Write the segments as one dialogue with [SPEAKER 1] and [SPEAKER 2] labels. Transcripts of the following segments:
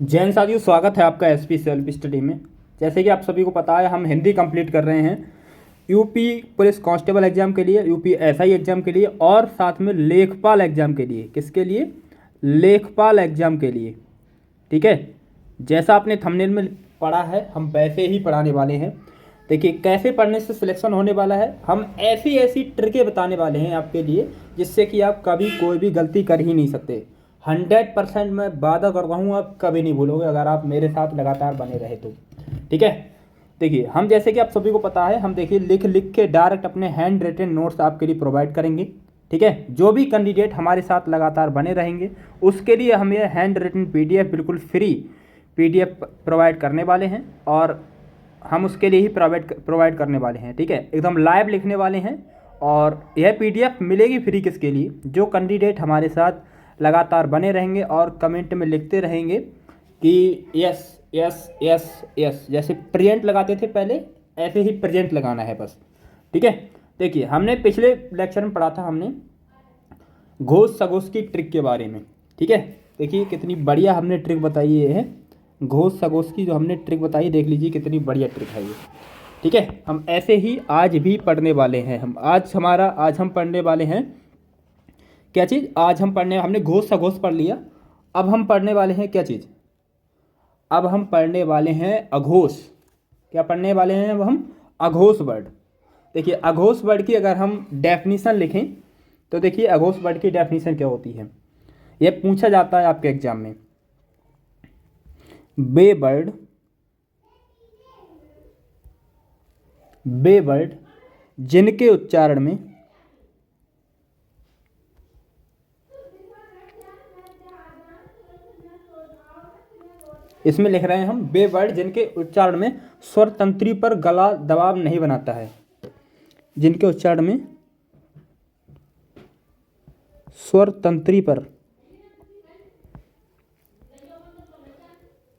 [SPEAKER 1] जैन साथियों, स्वागत है आपका एसपी सेल्फ स्टडी में। जैसे कि आप सभी को पता है, हम हिंदी कंप्लीट कर रहे हैं यूपी पुलिस कांस्टेबल एग्जाम के लिए, यूपी एसआई एग्जाम के लिए और साथ में लेखपाल एग्जाम के लिए। किसके लिए? लेखपाल एग्जाम के लिए। ठीक है, जैसा आपने थंबनेल में पढ़ा है हम वैसे ही पढ़ाने वाले हैं। देखिए कैसे पढ़ने से सिलेक्शन होने वाला है। हम ऐसी ऐसी ट्रिकें बताने वाले हैं आपके लिए जिससे कि आप कभी कोई भी गलती कर ही नहीं सकते। 100% मैं वादा कर रहा हूँ, आप कभी नहीं भूलोगे अगर आप मेरे साथ लगातार बने रहे तो। ठीक है, देखिए हम जैसे कि आप सभी को पता है, हम देखिए लिख लिख के डायरेक्ट अपने हैंड रिटन नोट्स आपके लिए प्रोवाइड करेंगे। ठीक है, जो भी कैंडिडेट हमारे साथ लगातार बने रहेंगे उसके लिए हम ये हैंड रिटन पीडीएफ बिल्कुल फ्री पीडीएफ प्रोवाइड करने वाले हैं और हम उसके लिए ही प्रोवाइड करने वाले हैं। ठीक है, एकदम लाइव लिखने वाले हैं और यह पीडीएफ मिलेगी फ्री किसके लिए? जो कैंडिडेट हमारे साथ लगातार बने रहेंगे और कमेंट में लिखते रहेंगे कि यस यस यस यस, जैसे प्रेजेंट लगाते थे पहले ऐसे ही प्रेजेंट लगाना है बस। ठीक है, देखिए हमने पिछले लेक्चर में पढ़ा था, हमने घोष सगोष की ट्रिक के बारे में। ठीक है, देखिए कितनी बढ़िया हमने ट्रिक बताई है घोष सगोष की, जो हमने ट्रिक बताई देख लीजिए कितनी बढ़िया ट्रिक है ये। ठीक है, हम ऐसे ही आज भी पढ़ने वाले हैं। आज हम पढ़ने वाले हैं क्या चीज़? हमने घोष सगोष पढ़ लिया। अब हम पढ़ने वाले हैं क्या चीज़? अब हम पढ़ने वाले हैं अघोष। क्या पढ़ने वाले हैं? अब हम अघोष वर्ड। देखिए अघोष वर्ड की अगर हम डेफिनीशन लिखें तो देखिए अघोष वर्ड की डेफिनीशन क्या होती है, यह पूछा जाता है आपके एग्जाम में। बे वर्ड जिनके उच्चारण में इसमें लिख रहे हैं हम बे वर्ड जिनके उच्चारण में स्वर तंत्री पर गला दबाव नहीं बनाता है। जिनके उच्चारण में स्वर तंत्री पर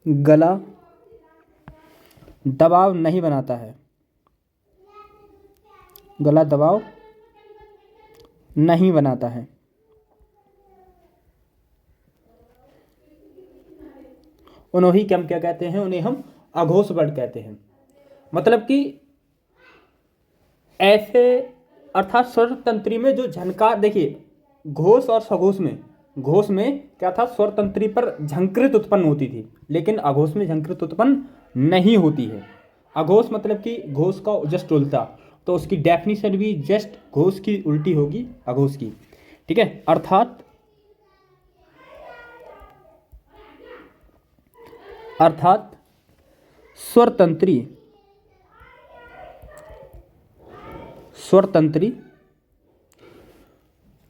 [SPEAKER 1] गला दबाव नहीं बनाता है, गला दबाव नहीं बनाता है, उन्हें हम क्या कहते हैं? उन्हें हम अघोष वर्ड कहते हैं। मतलब कि ऐसे अर्थात स्वर तंत्री में जो झनकार, देखिए घोष और सघोष में, घोष में क्या था? स्वर तंत्री पर झंकृत उत्पन्न होती थी, लेकिन अघोष में झंकृत उत्पन्न नहीं होती है। अघोष मतलब कि घोष का जस्ट उल्टा, तो उसकी डेफिनेशन भी जस्ट घोष की उल्टी होगी अघोष की। ठीक है, अर्थात स्वर तंत्री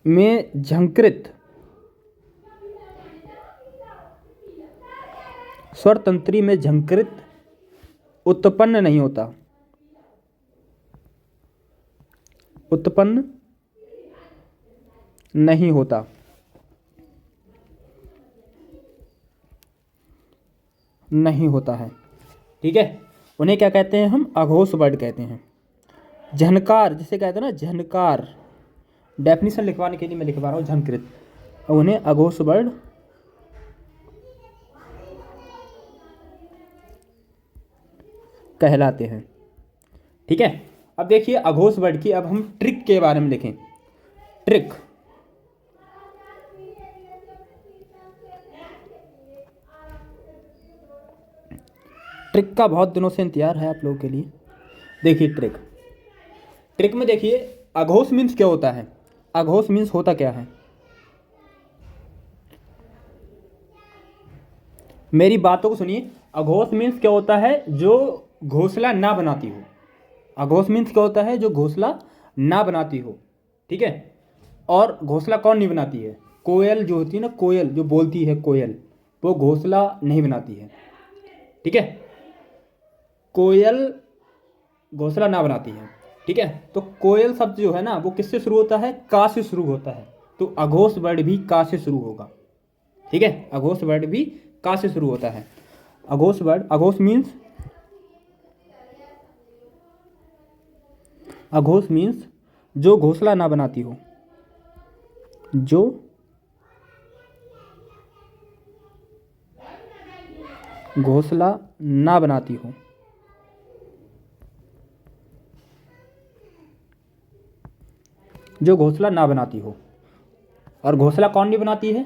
[SPEAKER 1] में झंकृत उत्पन्न नहीं होता, नहीं होता है। ठीक है, उन्हें क्या कहते हैं? हम अघोष वर्ड कहते हैं। झनकार जिसे कहते हैं ना, झनकार, डेफिनेशन लिखवाने के लिए मैं लिखवा रहा हूँ झंकृत, उन्हें अघोष वर्ड कहलाते हैं। ठीक है, अब देखिए अघोष वर्ड की, अब हम ट्रिक के बारे में लिखें। ट्रिक का बहुत दिनों से इंतजार है आप लोगों के लिए। देखिए ट्रिक में देखिए अघोष मीन्स क्या होता है? अघोष मीन्स होता क्या है? मेरी बातों को सुनिए। अघोष मीन्स क्या होता है? जो घोंसला ना बनाती हो। अघोष मीन्स क्या होता है? जो घोंसला ना बनाती हो। ठीक है, और घोंसला कौन नहीं बनाती है? कोयल जो होती है ना, कोयल जो बोलती है, कोयल, वो घोंसला नहीं बनाती है। ठीक है, कोयल घोंसला ना बनाती है। ठीक है, तो कोयल शब्द जो है ना वो किससे शुरू होता है? का से शुरू होता है, तो अघोष वर्ड भी का से शुरू होगा। ठीक है, अघोष वर्ड भी का से शुरू होता है। अघोष वर्ड, अघोष मीन्स जो घोंसला ना बनाती हो, जो घोंसला ना बनाती हो। जो घोंसला ना बनाती हो। और घोंसला कौन नहीं बनाती है?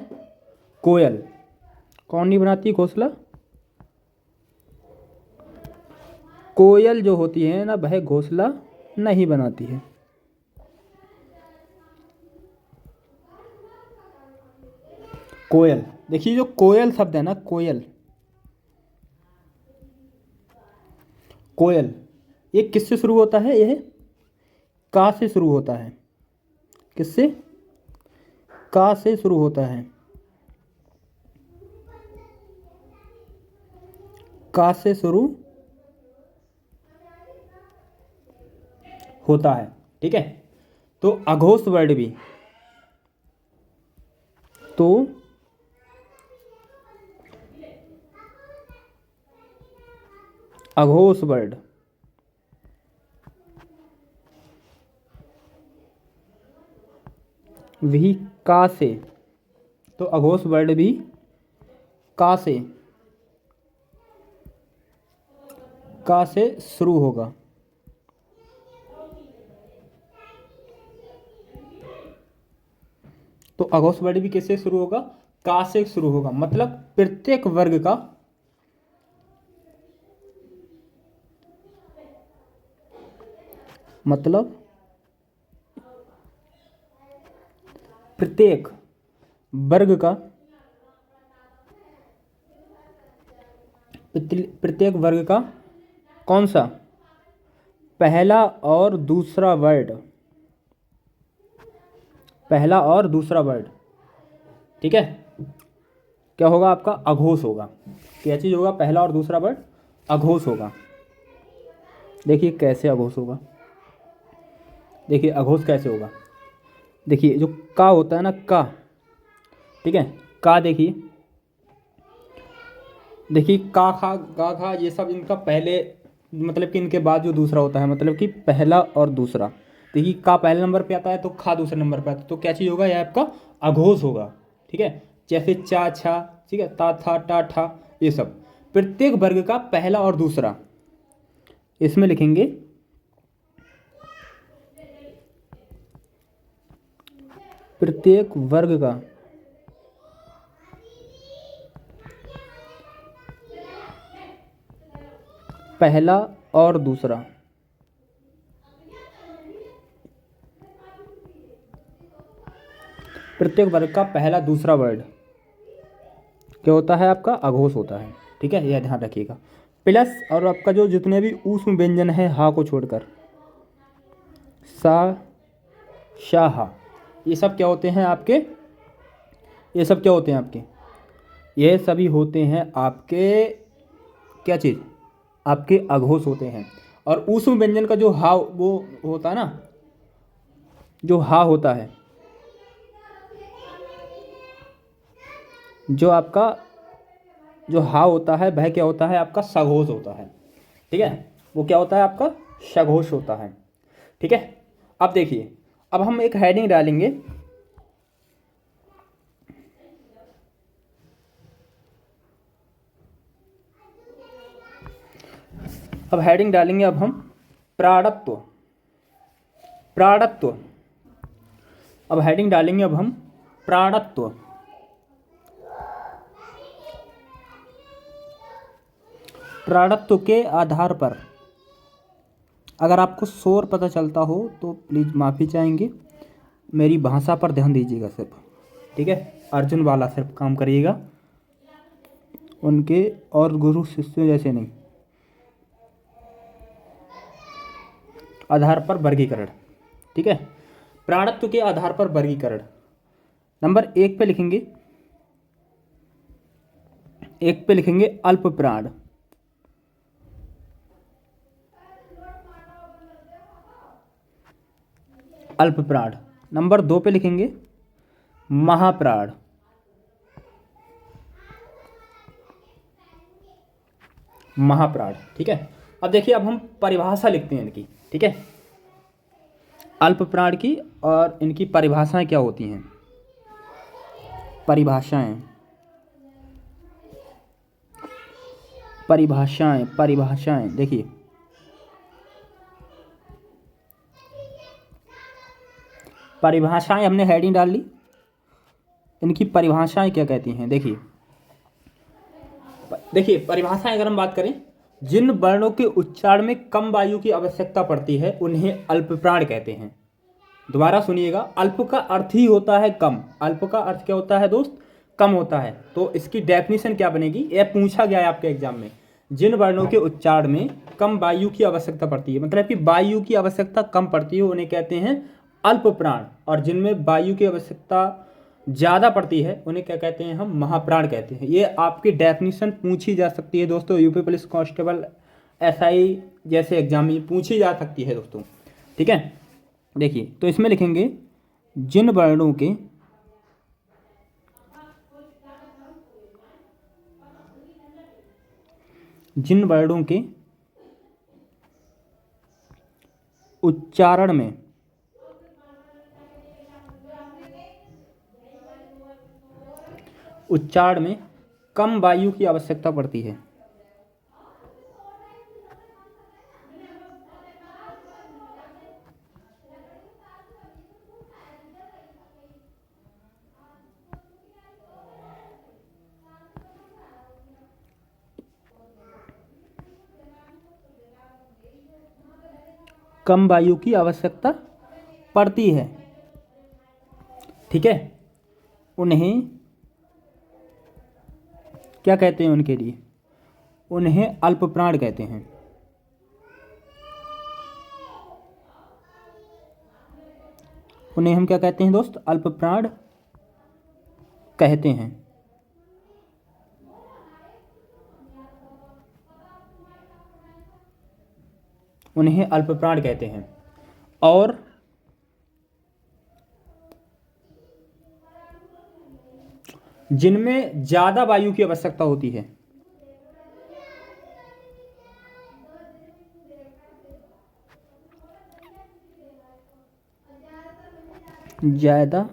[SPEAKER 1] कोयल। कौन नहीं बनाती घोंसला? कोयल जो होती है ना, वह घोंसला नहीं बनाती है। कोयल, देखिए जो कोयल शब्द है ना, कोयल, कोयल, ये किससे शुरू होता है? यह का से शुरू होता है। किससे? का से शुरू होता है। का से शुरू होता है। ठीक है। तो अघोष वर्ड भी, तो अघोष वर्ड भी का से, तो अघोष वर्ड भी का से, का से शुरू होगा। तो अघोष वर्ड भी किससे शुरू होगा? का से शुरू होगा। मतलब प्रत्येक वर्ग का, मतलब प्रत्येक वर्ग का, प्रत्येक वर्ग का कौन सा? पहला और दूसरा वर्ड, पहला और दूसरा वर्ड। ठीक है। क्या होगा आपका? अघोष होगा। क्या चीज़ होगा? पहला और दूसरा वर्ड अघोष होगा। देखिए कैसे अघोष होगा। देखिए अघोष कैसे होगा। देखिए जो का होता है ना, का, ठीक है, का, देखिए देखिए का, खा, गा, खा, ये सब इनका पहले, मतलब कि इनके बाद जो दूसरा होता है, मतलब कि पहला और दूसरा। देखिए का पहले नंबर पे आता है तो खा दूसरे नंबर पे आता है, तो क्या चीज़ होगा? यह आपका अघोष होगा। ठीक है। जैसे चा, छा, ठीक है, ता, था, टा, ठा, ये सब प्रत्येक वर्ग का पहला और दूसरा, इसमें लिखेंगे प्रत्येक वर्ग का पहला और दूसरा। प्रत्येक वर्ग का पहला दूसरा वर्ड क्या होता है? आपका अघोष होता है। ठीक है, यह ध्यान रखिएगा। प्लस और आपका जो जितने भी ऊष्म व्यंजन है हा को छोड़कर, सा, शाह, ये सब क्या होते हैं आपके? ये सब क्या होते हैं आपके? ये सभी होते हैं आपके क्या चीज़? आपके अघोष होते हैं। और ऊष्म व्यंजन का जो हा वो होता है ना, जो हा होता है, जो आपका जो हा होता है वह क्या होता है? आपका सघोष होता है। ठीक है, वो क्या होता है? आपका सघोष होता है। ठीक है। अब देखिए, अब हम एक हेडिंग डालेंगे। अब हेडिंग डालेंगे अब हम प्राणत्व, प्राणत्व। अब हेडिंग डालेंगे अब हम प्राणत्व। प्राणत्व के आधार पर, अगर आपको शोर पता चलता हो तो प्लीज़ माफ़ी चाहेंगे, मेरी भाषा पर ध्यान दीजिएगा सिर्फ। ठीक है, अर्जुन वाला सिर्फ काम करिएगा, उनके और गुरु शिष्यों जैसे नहीं। आधार पर वर्गीकरण। ठीक है, प्राणत्व के आधार पर वर्गीकरण। नंबर 1 पे लिखेंगे, 1 पे लिखेंगे अल्प प्राण। अल्प प्राण। नंबर 2 पे लिखेंगे महाप्राण। महाप्राण। ठीक है। अब देखिए, अब हम परिभाषा लिखते हैं इनकी। ठीक है, अल्प प्राण की, और इनकी परिभाषाएं क्या होती हैं? परिभाषाएं, परिभाषाएं, परिभाषाएं देखिए, परिभाषाएं हमने हेडिंग डाल ली, इनकी परिभाषाएं क्या कहती हैं। देखिए देखिए परिभाषाएं अगर हम बात करें, जिन वर्णों के उच्चारण में कम वायु की आवश्यकता पड़ती है उन्हें अल्पप्राण कहते हैं। दोबारा सुनिएगा, अल्प का अर्थ ही होता है कम। अल्प का अर्थ क्या होता है दोस्त? कम होता है। तो इसकी डेफिनेशन क्या बनेगी, यह पूछा गया है आपके एग्जाम में। जिन वर्णों के उच्चारण में कम वायु की आवश्यकता पड़ती है, मतलब कि वायु की आवश्यकता कम पड़ती है, उन्हें कहते हैं अल्प प्राण। और जिनमें वायु की आवश्यकता ज़्यादा पड़ती है उन्हें क्या कहते हैं, हम महाप्राण कहते हैं। ये आपकी डेफिनेशन पूछी जा सकती है दोस्तों, यूपी पुलिस कांस्टेबल, एसआई जैसे एग्जाम में पूछी जा सकती है दोस्तों। ठीक है, देखिए तो इसमें लिखेंगे जिन वर्णों के उच्चारण में कम वायु की आवश्यकता पड़ती है, कम वायु की आवश्यकता पड़ती है, ठीक है, उन्हें क्या कहते हैं, उनके लिए उन्हें अल्पप्राण कहते हैं। उन्हें हम क्या कहते हैं दोस्त, अल्पप्राण कहते हैं। उन्हें अल्पप्राण कहते हैं। और जिनमें ज़्यादा वायु की आवश्यकता होती है, ज़्यादा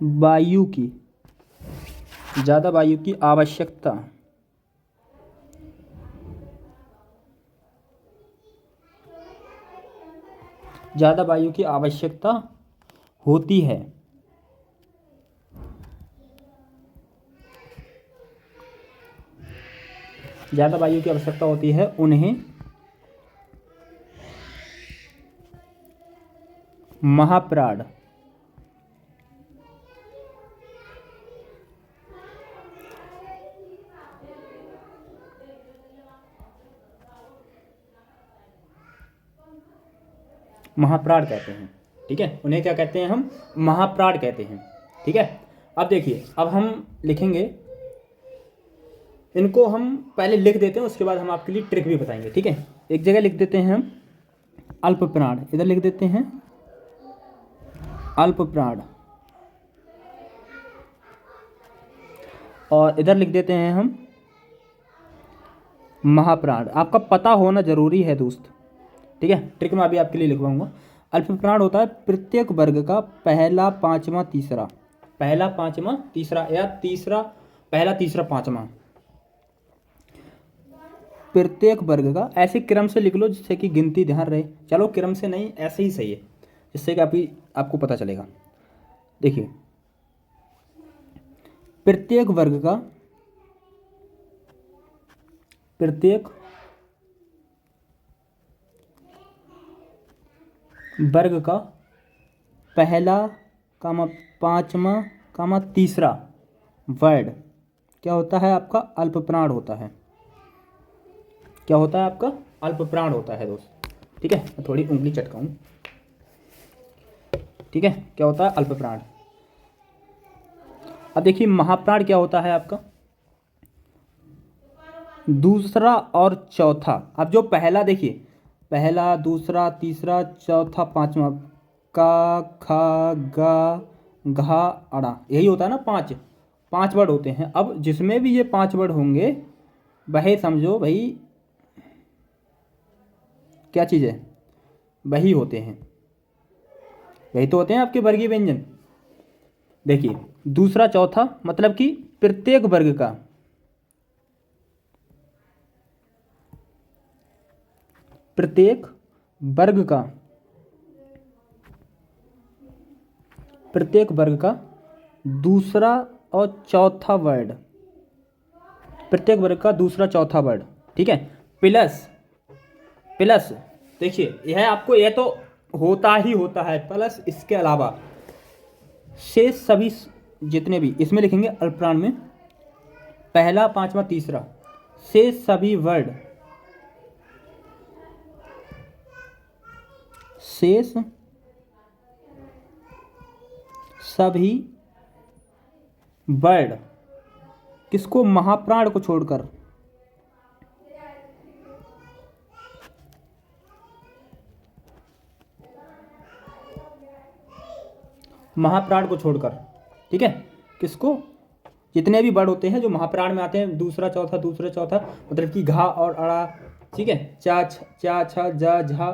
[SPEAKER 1] वायु की आवश्यकता होती है, ज़्यादा वायु की आवश्यकता होती है, उन्हें महाप्राण कहते हैं। ठीक है, उन्हें क्या कहते हैं, हम महाप्राण कहते हैं। ठीक है, अब देखिए, अब हम लिखेंगे, इनको हम पहले लिख देते हैं, उसके बाद हम आपके लिए ट्रिक भी बताएंगे। ठीक है, एक जगह लिख देते हैं हम अल्पप्राण, इधर लिख देते हैं अल्पप्राण, और इधर लिख देते हैं हम महाप्राण। आपका पता होना जरूरी है दोस्त। ठीक है, ट्रिक में अभी आपके लिए लिखवाऊंगा। अल्पप्राण होता है प्रत्येक वर्ग का पहला, पांचवा, तीसरा, पहला, पांचवा, तीसरा, या तीसरा, पहला, तीसरा, पांचवा, प्रत्येक वर्ग का। ऐसे क्रम से लिख लो जिससे कि गिनती ध्यान रहे। चलो क्रम से नहीं, ऐसे ही सही है, जिससे कि आपको पता चलेगा। देखिए, प्रत्येक वर्ग का पहला, पांचवा, तीसरा वर्ड क्या होता है, आपका अल्पप्राण होता है। क्या होता है, आपका अल्पप्राण होता है दोस्त। ठीक है, मैं थोड़ी उंगली चटकाऊं। ठीक है, क्या होता है, अल्पप्राण। अब देखिए, महाप्राण क्या होता है आपका, दूसरा और चौथा। अब जो पहला, देखिए, पहला, दूसरा, तीसरा, चौथा, पांचवा, का, खा, गा, घा, अड़ा, यही होता है ना, पांच वर्ड होते हैं। अब जिसमें भी ये 5 वर्ड होंगे, वही समझो भाई क्या चीज़ है, वही होते हैं, वही तो होते हैं आपके वर्गीय व्यंजन। देखिए, दूसरा, चौथा, मतलब कि प्रत्येक वर्ग का प्रत्येक वर्ग का दूसरा और चौथा वर्ड, प्रत्येक वर्ग का दूसरा चौथा वर्ड, ठीक है, प्लस देखिए यह आपको, यह तो होता ही होता है, प्लस इसके अलावा शेष सभी जितने भी, इसमें लिखेंगे अल्पप्राण में पहला, पांचवा, तीसरा, शेष सभी वर्ड, शेष सभी वर्ड किसको, महाप्राण को छोड़कर, महाप्राण को छोड़कर, ठीक है, किसको, जितने भी वर्ड होते हैं जो महाप्राण में आते हैं, दूसरा चौथा, मतलब कि घा और अड़ा, ठीक है, चा छ जा झा,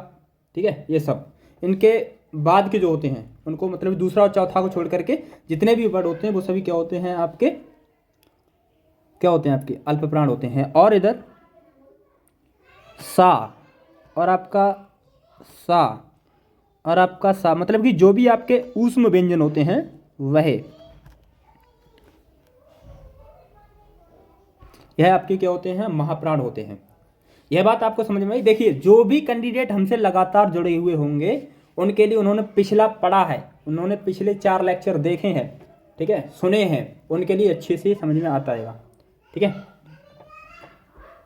[SPEAKER 1] ठीक है, ये सब इनके बाद के जो होते हैं उनको, मतलब दूसरा और चौथा को छोड़ करके जितने भी वर्ड होते हैं वो सभी क्या होते हैं आपके, अल्पप्राण होते हैं। और इधर सा और आपका सा मतलब कि जो भी आपके ऊष्म व्यंजन होते हैं वह, यह आपके क्या होते हैं, महाप्राण होते हैं। यह बात आपको समझ में आई। देखिए जो भी कैंडिडेट हमसे लगातार जुड़े हुए होंगे उनके लिए उन्होंने पिछला पढ़ा है, उन्होंने पिछले 4 लेक्चर देखे हैं, ठीक है, सुने हैं, उनके लिए अच्छे से समझ में आता है, ठीक है।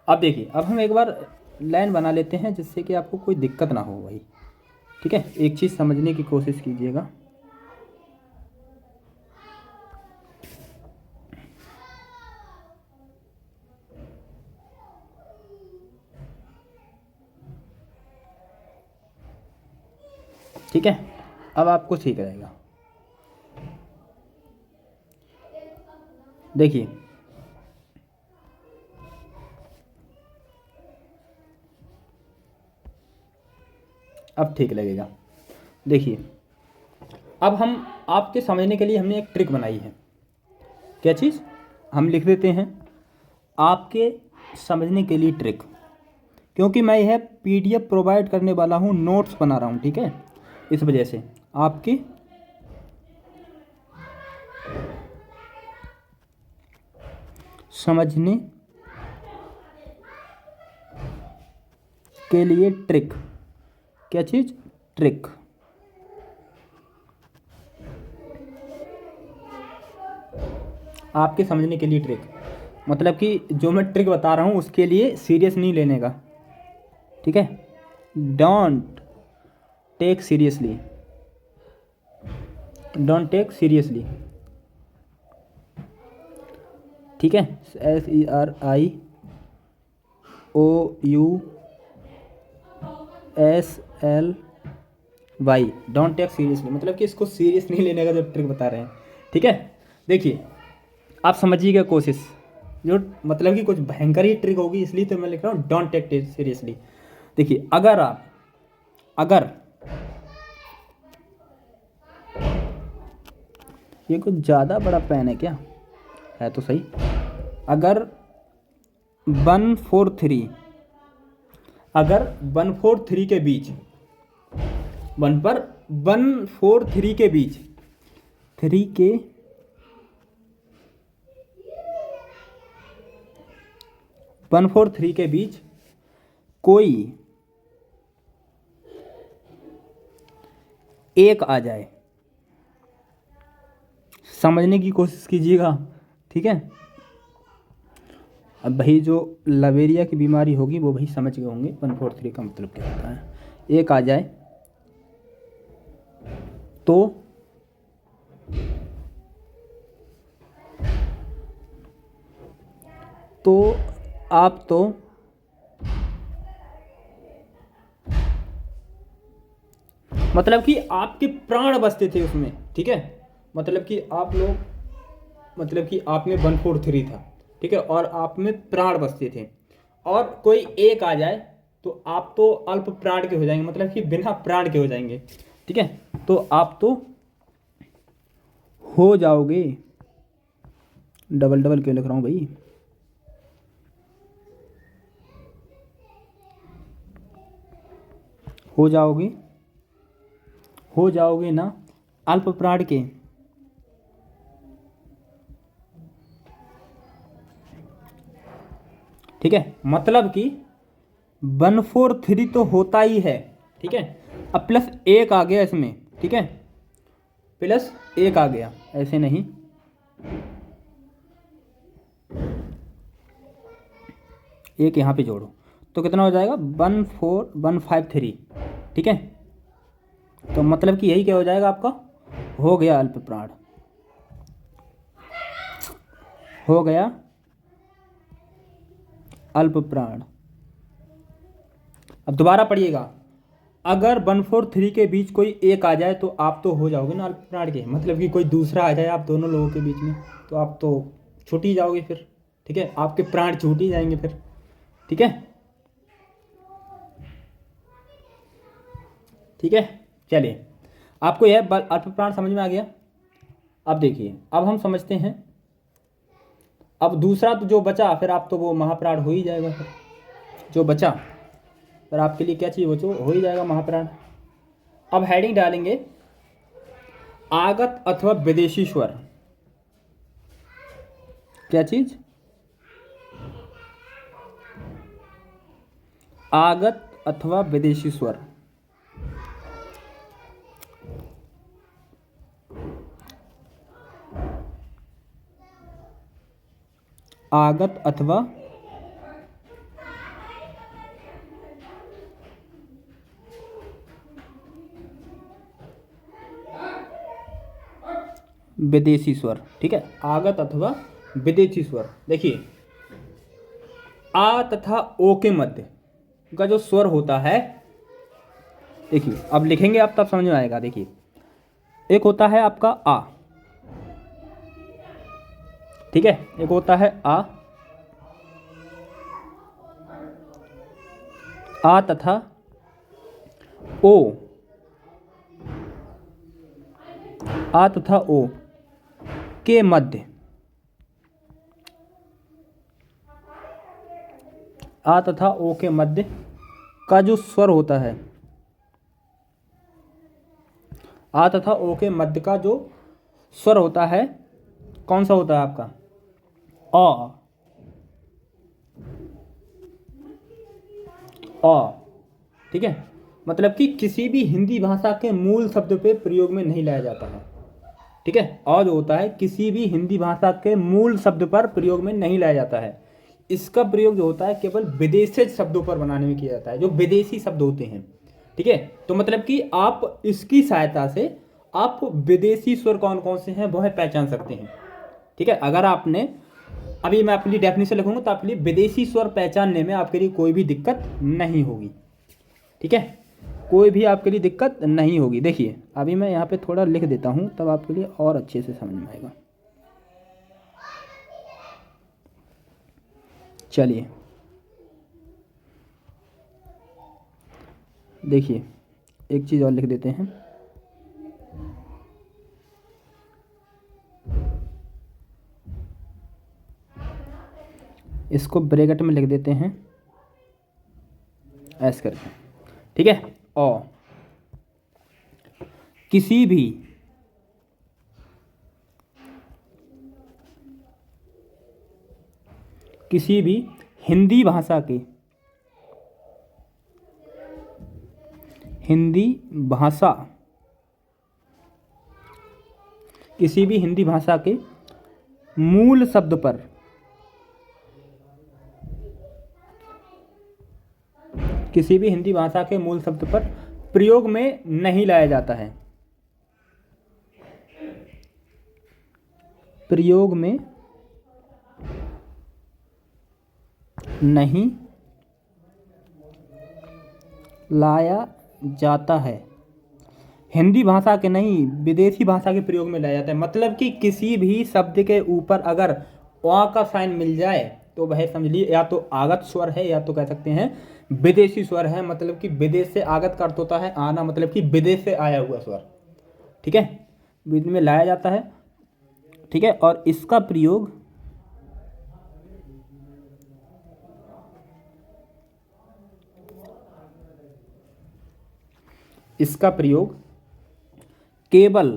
[SPEAKER 1] अब देखिए, अब हम एक बार लाइन बना लेते हैं जिससे कि आपको कोई दिक्कत ना हो भाई, ठीक है। एक चीज़ समझने की कोशिश कीजिएगा, ठीक है। अब आपको ठीक रहेगा। देखिए अब ठीक लगेगा। देखिए अब हम आपके समझने के लिए हमने एक ट्रिक बनाई है। क्या चीज़, हम लिख देते हैं आपके समझने के लिए ट्रिक, क्योंकि मैं यह पीडीएफ प्रोवाइड करने वाला हूँ, नोट्स बना रहा हूँ, ठीक है। इस वजह से आपके समझने के लिए ट्रिक, क्या चीज़, ट्रिक, आपके समझने के लिए ट्रिक, मतलब कि जो मैं ट्रिक बता रहा हूँ उसके लिए सीरियस नहीं लेने का, ठीक है। डोंट टेक सीरियसली, ठीक है। SERIOUSLY, डोंट टेक सीरियसली, मतलब कि इसको सीरियस नहीं लेने का जो ट्रिक बता रहे हैं, ठीक है। देखिए आप समझिएगा कोशिश, जो मतलब कि कुछ भयंकर ही ट्रिक होगी, इसलिए तो मैं लिख रहा हूँ डोंट टेक सीरियसली। देखिए अगर ये कुछ ज़्यादा बड़ा पेन है क्या, है तो सही। अगर 143 के बीच 143 के बीच 143 के बीच कोई एक आ जाए, समझने की कोशिश कीजिएगा, ठीक है। अब भाई जो लवेरिया की बीमारी होगी वो भाई समझ गए होंगे 143 का मतलब क्या होता है। एक आ जाए तो आप तो मतलब कि आपके प्राण बसते थे उसमें, ठीक है। मतलब कि आप लोग, मतलब कि आप में 143 था, ठीक है, और आप में प्राण बसते थे, और कोई एक आ जाए तो आप तो अल्प प्राण के हो जाएंगे, मतलब कि बिना प्राण के हो जाएंगे, ठीक है। तो आप तो हो जाओगे, डबल क्यों लिख रहा हूँ भाई, हो जाओगे ना अल्प प्राण के। ठीक है, मतलब कि 1/4 तो होता ही है। ठीक है, अब +1 आ गया इसमें। ठीक है, +1 आ गया, ऐसे नहीं, एक यहाँ पे जोड़ो तो कितना हो जाएगा 14153। ठीक है, तो मतलब कि यही क्या हो जाएगा आपका, हो गया अल्प प्राण, हो गया अल्प प्राण। अब दोबारा पढ़िएगा, अगर 143 के बीच कोई एक आ जाए तो आप तो हो जाओगे ना अल्प प्राण के, मतलब कि कोई दूसरा आ जाए आप दोनों लोगों के बीच में तो आप तो छूट ही जाओगे फिर। ठीक है, आपके प्राण छूट ही जाएंगे फिर। ठीक है, ठीक है, चलिए, आपको यह अल्प प्राण समझ में आ गया। अब देखिए, अब हम समझते हैं, अब दूसरा तो जो बचा फिर आप तो वो महाप्राण हो ही जाएगा फिर, जो बचा फिर आपके लिए क्या चीज़ बचो, हो ही जाएगा महाप्राण। अब हेडिंग डालेंगे आगत अथवा विदेशी स्वर। क्या चीज, आगत अथवा विदेशी स्वर। आगत अथवा विदेशी स्वर। ठीक है, आगत अथवा विदेशी स्वर। देखिए, आ तथा ओ के मध्य का जो स्वर होता है, देखिए अब लिखेंगे आप तब समझ में आएगा। देखिए, एक होता है आपका आ। ठीक है, एक होता है आ तथा ओ, आ तथा ओ के मध्य, आ तथा ओ के मध्य का जो स्वर होता है, आ तथा ओ के मध्य का जो स्वर होता है, कौन सा होता है आपका, अ। ठीक है, मतलब कि किसी भी हिंदी भाषा के मूल शब्द पे प्रयोग में नहीं लाया जाता है। ठीक है, और जो होता है किसी भी हिंदी भाषा के मूल शब्द पर प्रयोग में नहीं लाया जाता है। इसका प्रयोग जो होता है केवल विदेशी शब्दों पर बनाने में किया जाता है, जो विदेशी शब्द होते हैं। ठीक है, तो मतलब कि आप इसकी सहायता से आप विदेशी स्वर कौन कौन से हैं वह पहचान सकते हैं। ठीक है, अगर आपने, अभी मैं आपके लिए डेफिनेशन लिखूंगा तो आपके लिए विदेशी स्वर पहचानने में आपके लिए कोई भी दिक्कत नहीं होगी। ठीक है, कोई भी आपके लिए दिक्कत नहीं होगी। देखिए, अभी मैं यहाँ पे थोड़ा लिख देता हूँ तब आपके लिए और अच्छे से समझ में आएगा। चलिए, देखिए एक चीज़ और लिख देते हैं। इसको ब्रैकेट में लिख देते हैं ऐसे करके। ठीक है, और किसी भी हिंदी भाषा के, किसी भी हिंदी भाषा के मूल शब्द पर, किसी भी हिंदी भाषा के मूल शब्द पर प्रयोग में नहीं लाया जाता है, प्रयोग में नहीं लाया जाता है। हिंदी भाषा के नहीं, विदेशी भाषा के प्रयोग में लाया जाता है। मतलब कि किसी भी शब्द के ऊपर अगर वा का साइन मिल जाए तो वह समझ लिए या तो आगत स्वर है या तो कह सकते हैं विदेशी स्वर है। मतलब कि विदेश से आगत का अर्थ होता है आना, मतलब कि विदेश से आया हुआ स्वर। ठीक है, बीच में लाया जाता है। ठीक है, और इसका प्रयोग इसका प्रयोग केवल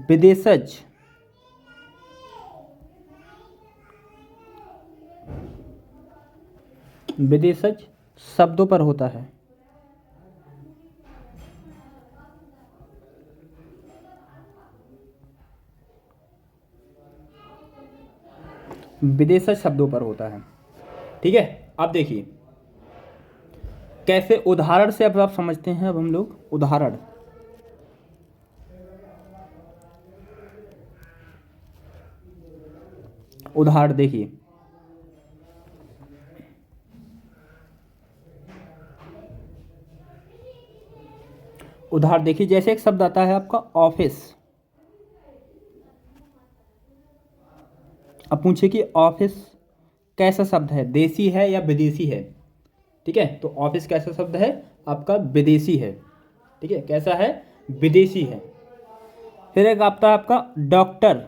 [SPEAKER 1] विदेशज शब्दों पर होता है। विदेशज शब्दों पर होता है। ठीक है, अब देखिए कैसे उदाहरण से अब आप समझते हैं। अब हम लोग उदाहरण देखिए, जैसे एक शब्द आता है आपका ऑफिस। अब पूछे कि ऑफिस कैसा शब्द है, देसी है या विदेशी है। ठीक है, तो ऑफिस कैसा शब्द है आपका, विदेशी है। ठीक है, कैसा है, विदेशी है। फिर एक आता है आपका डॉक्टर।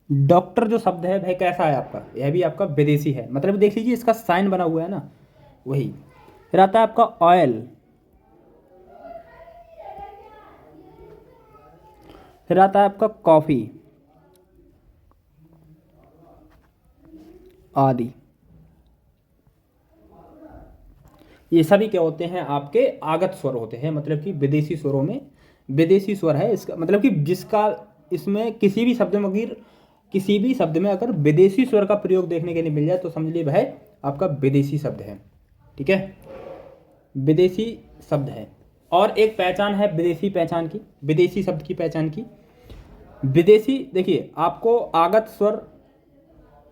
[SPEAKER 1] डॉक्टर जो शब्द है भाई कैसा है आपका, यह भी आपका विदेशी है। मतलब देख लीजिए इसका साइन बना हुआ है ना, वही। फिर आता है आपका ऑयल। फिर आता है आपका कॉफी आदि। ये सभी क्या होते हैं, आपके आगत स्वर होते हैं। मतलब कि विदेशी स्वरों में विदेशी स्वर है इसका मतलब कि जिसका इसमें किसी भी शब्द में अगर विदेशी स्वर का प्रयोग देखने के लिए मिल जाए तो समझ लीजिए भाई आपका विदेशी शब्द है। ठीक है, विदेशी शब्द है। और एक पहचान है विदेशी शब्द की पहचान की। विदेशी देखिए आपको आगत स्वर,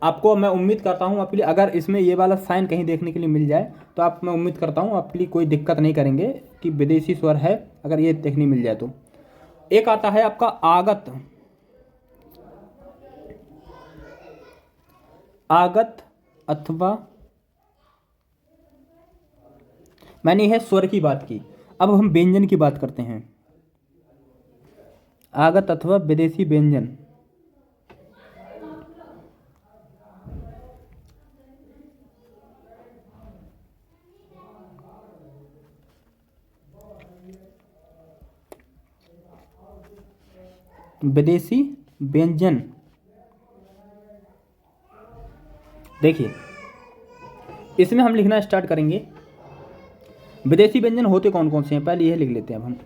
[SPEAKER 1] आपको मैं उम्मीद करता हूँ आपके लिए अगर इसमें ये वाला साइन कहीं देखने के लिए मिल जाए तो मैं उम्मीद करता हूँ आपके लिए कोई दिक्कत नहीं करेंगे कि विदेशी स्वर है अगर ये देखने मिल जाए तो। एक आता है आपका आगत अथवा, मैंने यह स्वर की बात की, अब हम व्यंजन की बात करते हैं। आगत अथवा विदेशी व्यंजन। विदेशी व्यंजन देखिए इसमें हम लिखना स्टार्ट करेंगे। विदेशी व्यंजन होते कौन कौन से हैं, पहले यह लिख लेते हैं अब हम।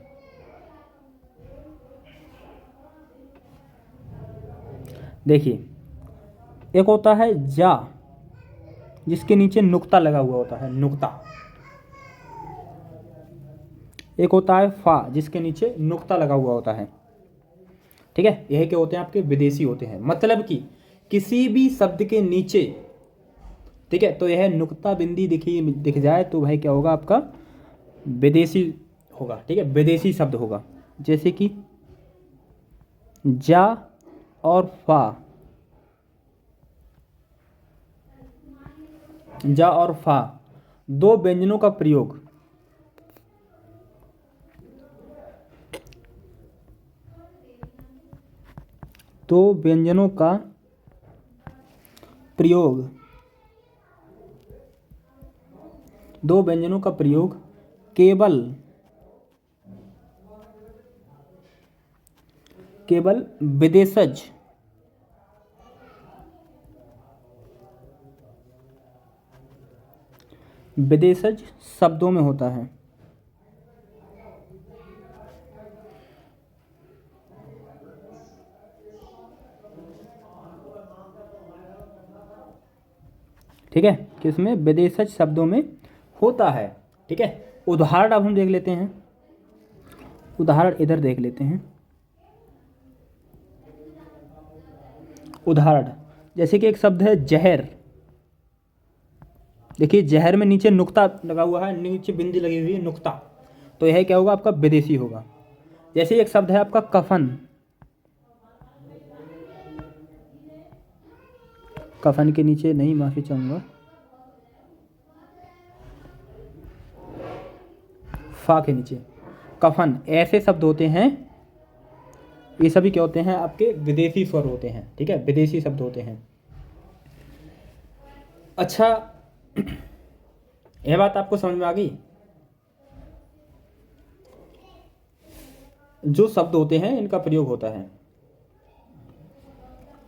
[SPEAKER 1] देखिए एक होता है जा, जिसके नीचे नुक्ता लगा हुआ होता है, नुक्ता। एक होता है फा, जिसके नीचे नुक्ता लगा हुआ होता है। ठीक है, यह क्या होते हैं आपके विदेशी होते हैं। मतलब कि किसी भी शब्द के नीचे, ठीक है, तो यह नुक्ता बिंदी दिख जाए तो भाई क्या होगा आपका, विदेशी होगा। ठीक है, विदेशी शब्द होगा। जैसे कि जा और फा दो व्यंजनों का प्रयोग, दो व्यंजनों का प्रयोग केवल विदेशज शब्दों में होता है। ठीक है, किसमें, विदेशज शब्दों में होता है। ठीक है, उदाहरण अब हम देख लेते हैं। उदाहरण इधर देख लेते हैं। उदाहरण जैसे कि एक शब्द है जहर। देखिए जहर में नीचे नुक्ता लगा हुआ है, नीचे बिंदी लगी हुई है, नुक्ता, तो यह क्या होगा आपका, विदेशी होगा। जैसे एक शब्द है आपका कफन। कफन के नीचे नहीं, माफी चाहूंगा, फा के नीचे कफन। ऐसे शब्द होते हैं ये सभी क्या होते हैं, आपके विदेशी स्वर होते हैं, ठीक है, विदेशी शब्द होते हैं। अच्छा, यह बात आपको समझ में आ गई। जो शब्द होते हैं इनका प्रयोग होता है।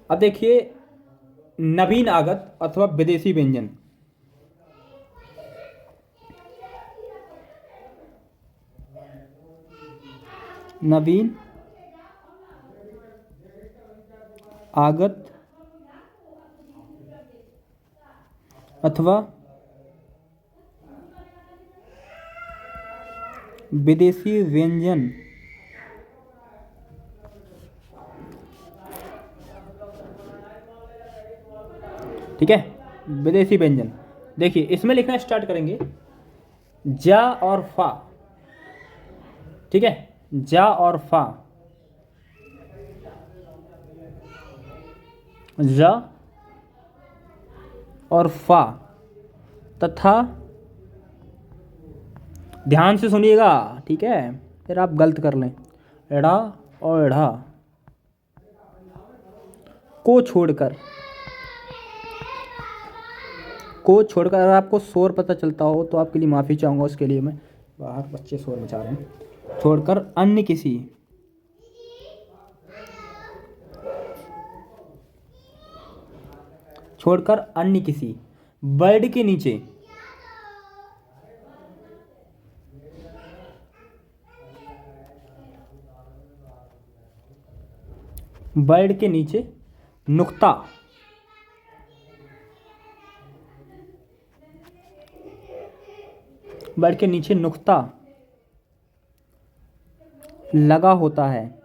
[SPEAKER 1] अब देखिए, नवीन आगत अथवा विदेशी व्यंजन। नवीन आगत अथवा विदेशी व्यंजन ठीक है, विदेशी व्यंजन। देखिए इसमें लिखना स्टार्ट करेंगे जा और फा, ठीक है, जा और फा, जा और फा तथा, ध्यान से सुनिएगा, ठीक है, फिर आप गलत कर लें, एड़ा और एढ़ा को छोड़कर, अगर आपको शोर पता चलता हो तो आपके लिए माफ़ी चाहूँगा, उसके लिए मैं, बाहर बच्चे शोर मचा रहे हैं। छोड़कर अन्य किसी, छोड़कर अन्य किसी वर्ड के नीचे, वर्ड के नीचे नुक्ता, वर्ड के नीचे नुक्ता लगा होता है,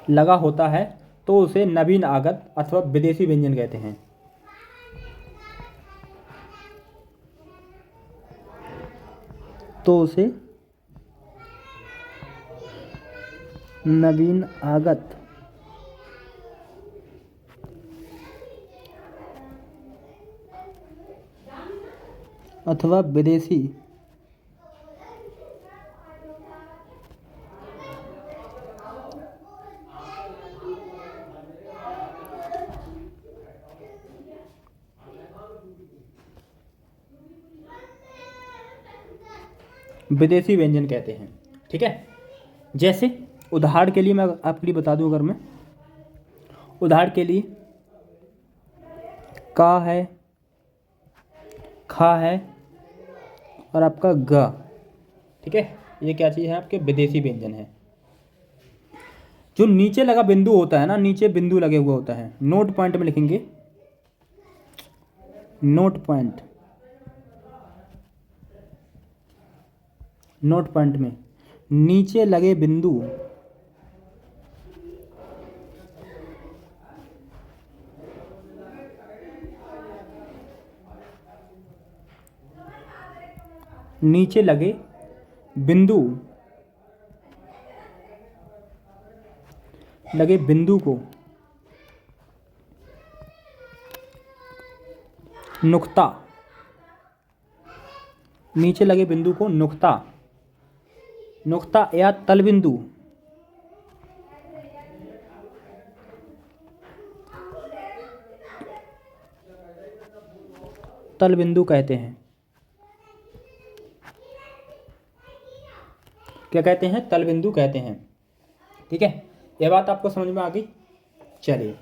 [SPEAKER 1] लगा होता है तो उसे नवीन आगत अथवा विदेशी व्यंजन कहते हैं। तो उसे नवीन आगत अथवा विदेशी व्यंजन कहते हैं, ठीक है। जैसे उदाहरण के लिए मैं आपके लिए बता दूं, अगर मैं उदाहरण के लिए का है, खा है और आपका ग, ठीक है, ये क्या चीज़ है, आपके विदेशी व्यंजन है। जो नीचे लगा बिंदु होता है ना, नीचे बिंदु लगे हुए होता है, नोट पॉइंट में लिखेंगे, नोट पॉइंट, नोट पॉइंट में नीचे लगे बिंदु नीचे लगे बिंदु लगे बिंदु को नुक्ता, नीचे लगे बिंदु को नुक्ता, नुक्ता या तल बिंदु, तल बिंदु कहते हैं। क्या कहते हैं, तल बिंदु कहते हैं, ठीक है। यह बात आपको समझ में आ गई। चलिए,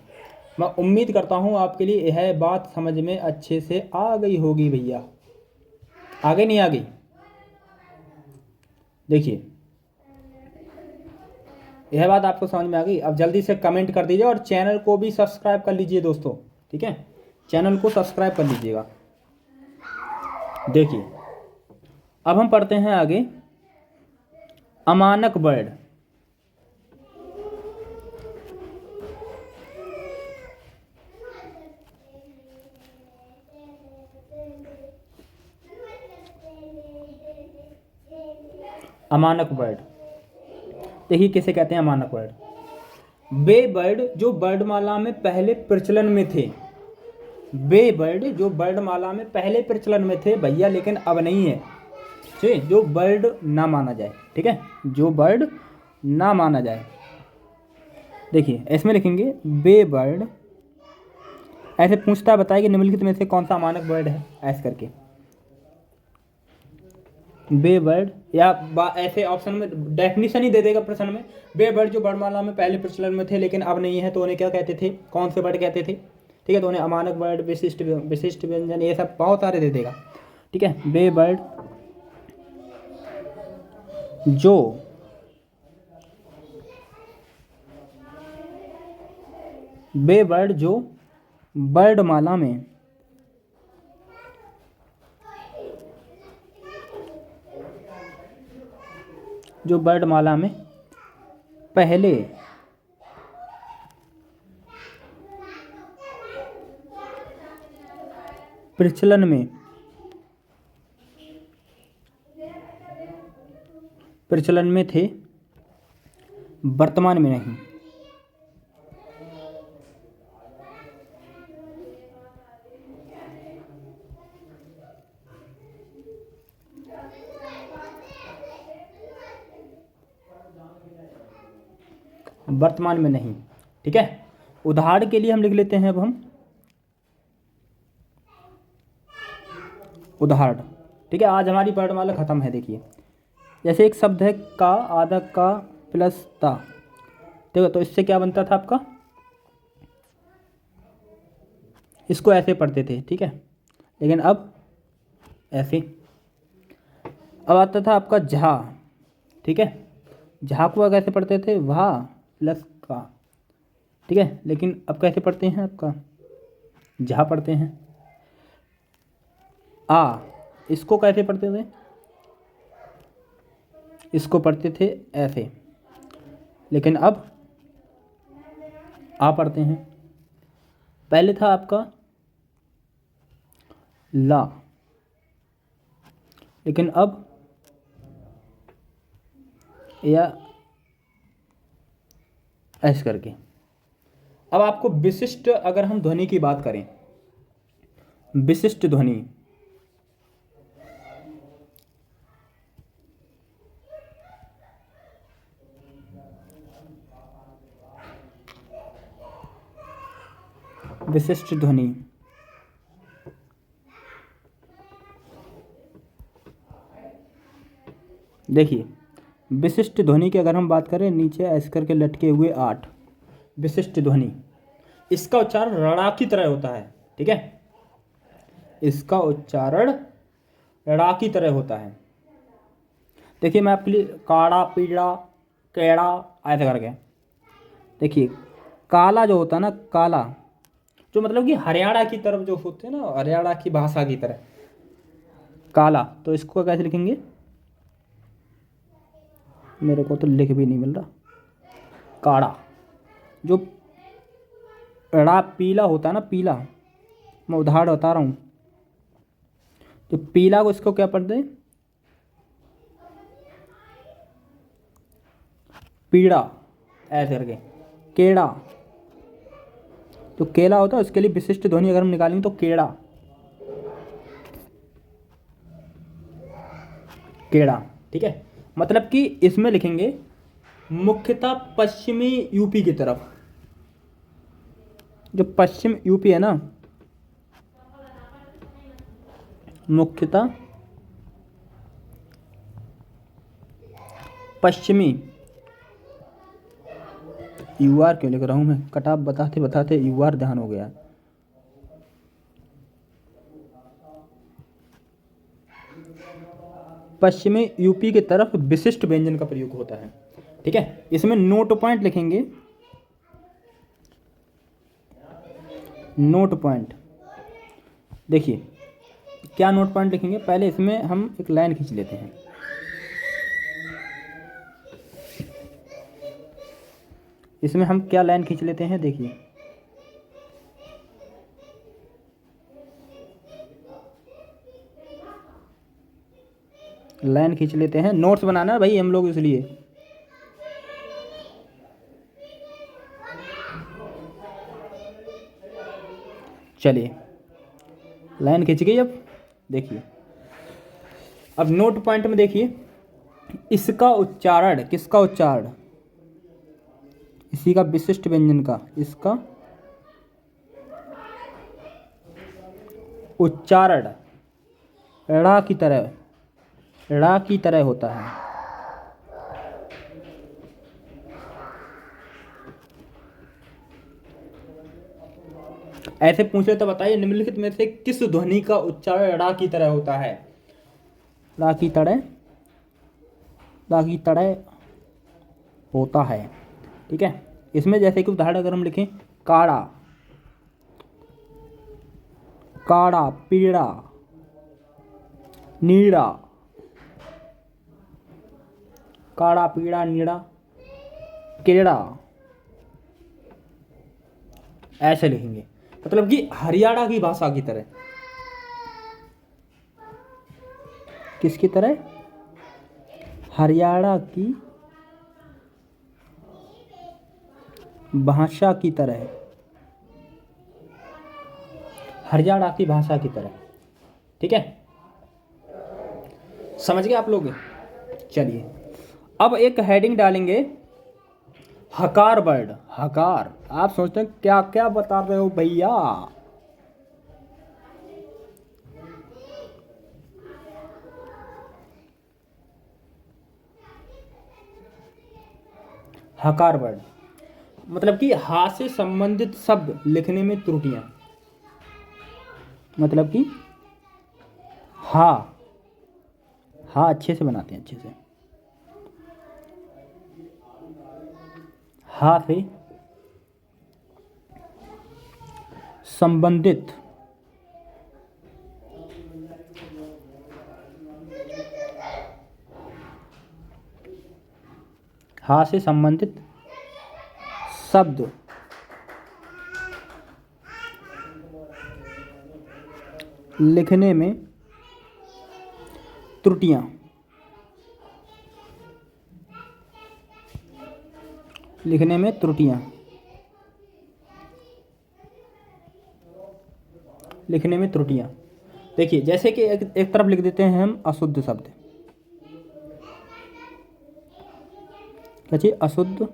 [SPEAKER 1] मैं उम्मीद करता हूँ आपके लिए यह बात समझ में अच्छे से आ गई होगी भैया। आगे नहीं आ गई? देखिए, यह बात आपको समझ में आ गई। अब जल्दी से कमेंट कर दीजिए और चैनल को भी सब्सक्राइब कर लीजिए दोस्तों, ठीक है, चैनल को सब्सक्राइब कर लीजिएगा। देखिए, अब हम पढ़ते हैं आगे अमानक वर्ड। अमानक वर्ड, देखिए किसे कहते हैं अमानक वर्ड। वे वर्ड जो वर्णमाला में पहले प्रचलन में थे, वे वर्ड जो वर्णमाला में पहले प्रचलन में थे भैया, लेकिन अब नहीं है। ठीक, जो वर्ड ना माना जाए, ठीक है, जो वर्ड ना माना जाए। देखिए इसमें लिखेंगे बे वर्ड, ऐसे पूछता है, बताइए कि निम्नलिखित में से कौन सा अमानक वर्ड है, ऐसे करके बे वर्ड, या ऐसे ऑप्शन में डेफिनेशन ही दे देगा प्रश्न में। बे वर्ड जो वर्णमाला में पहले प्रचलन में थे लेकिन अब नहीं है, तो उन्हें क्या कहते थे, कौन से वर्ड कहते थे, ठीक है, तो उन्हें अमानक वर्ड, विशिष्ट विशिष्ट व्यंजन, ये सब बहुत सारे दे देगा, ठीक है। बे वर्ड जो बे वर्ड जो वर्णमाला में पहले प्रचलन में थे, वर्तमान में नहीं। वर्तमान में नहीं, ठीक है। उदाहरण के लिए हम लिख लेते हैं, अब हम उदाहरण, ठीक है। आज हमारी वर्णमाला खत्म है। देखिए जैसे एक शब्द है का, आधा का प्लस ता, ठीक है, तो इससे क्या बनता था आपका, इसको ऐसे पढ़ते थे, ठीक है, लेकिन अब ऐसे। अब आता था आपका झा, ठीक है, झा को कैसे पढ़ते थे, वाह प्लस का, ठीक है, लेकिन अब कैसे पढ़ते हैं, आपका झा पढ़ते हैं। आ, इसको कैसे पढ़ते थे, इसको पढ़ते थे ऐसे, लेकिन अब आ पढ़ते हैं। पहले था आपका ला, लेकिन अब या ऐसे करके। अब आपको विशिष्ट, अगर हम ध्वनि की बात करें, विशिष्ट ध्वनि, विशिष्ट ध्वनि, देखिए विशिष्ट ध्वनि की अगर हम बात करें, नीचे ऐसे करके लटके हुए 8 विशिष्ट ध्वनि, इसका उच्चारण रणा की तरह होता है, ठीक है, इसका उच्चारण रणा की तरह होता है। देखिए मैं आपके लिए काड़ा, पीड़ा, कैड़ा, ऐसे करके, देखिए काला जो होता है ना, काला जो मतलब कि हरियाणा की तरफ जो होते हैं ना, हरियाणा की भाषा की तरह काला, तो इसको कैसे लिखेंगे, मेरे को तो लिख भी नहीं मिल रहा, काड़ा, जो ड़ा पीला होता है ना, पीला, मैं उदाहरण बता रहा हूँ, जो पीला को इसको क्या पढ़ते हैं, पीड़ा, ऐसे करके। केड़ा, तो केला होता है, उसके लिए विशिष्ट ध्वनि अगर हम निकालेंगे तो केड़ा, केड़ा, ठीक है। मतलब कि इसमें लिखेंगे मुख्यतः पश्चिमी यूपी की तरफ, जो पश्चिम यूपी है ना, मुख्यतः पश्चिमी, यूआर क्यों लिख रहा हूँ मैं, कटाप बताते बताते यूआर ध्यान हो गया। पश्चिमी यूपी की तरफ विशिष्ट व्यंजन का प्रयोग होता है, ठीक है। इसमें नोट पॉइंट लिखेंगे, नोट पॉइंट, देखिए क्या नोट पॉइंट लिखेंगे, पहले इसमें हम एक लाइन खींच लेते हैं, इसमें हम क्या लाइन खींच लेते हैं, देखिए लाइन खींच लेते हैं, नोट्स बनाना है भाई हम लोग, इसलिए चलिए लाइन खींच गई। अब देखिए अब नोट पॉइंट में देखिए, इसका उच्चारण, किसका उच्चारण, इसी का विशिष्ट व्यंजन का, इसका उच्चारण ड़ा की तरह, ड़ा की तरह होता है। ऐसे पूछे तो बताइए, निम्नलिखित में से किस ध्वनि का उच्चारण ड़ा की तरह होता है। ड़ा की तरह, ड़ा की तरह होता है। ठीक है, इसमें जैसे कि उदाहरण अगर हम लिखें, काड़ा, काड़ा, पीड़ा, नीड़ा, काड़ा, पीड़ा, नीड़ा, केड़ा, ऐसे लिखेंगे, मतलब कि हरियाणा की भाषा की तरह। किसकी तरह, हरियाणा की भाषा की तरह, हरियाणा की भाषा की तरह। ठीक है, समझ गए आप लोग। चलिए अब एक हेडिंग डालेंगे, हकार वर्ड। हकार, आप सोचते हैं क्या क्या बता रहे हो भैया। हकार वर्ड मतलब कि हा से संबंधित शब्द लिखने में त्रुटियां, मतलब कि हा, हा अच्छे से बनाते हैं, अच्छे से, हा से संबंधित हा से संबंधित शब्द लिखने में त्रुटियां, लिखने में त्रुटियां, लिखने में त्रुटियां। देखिए जैसे कि एक तरफ लिख देते हैं हम अशुद्ध शब्द, अशुद्ध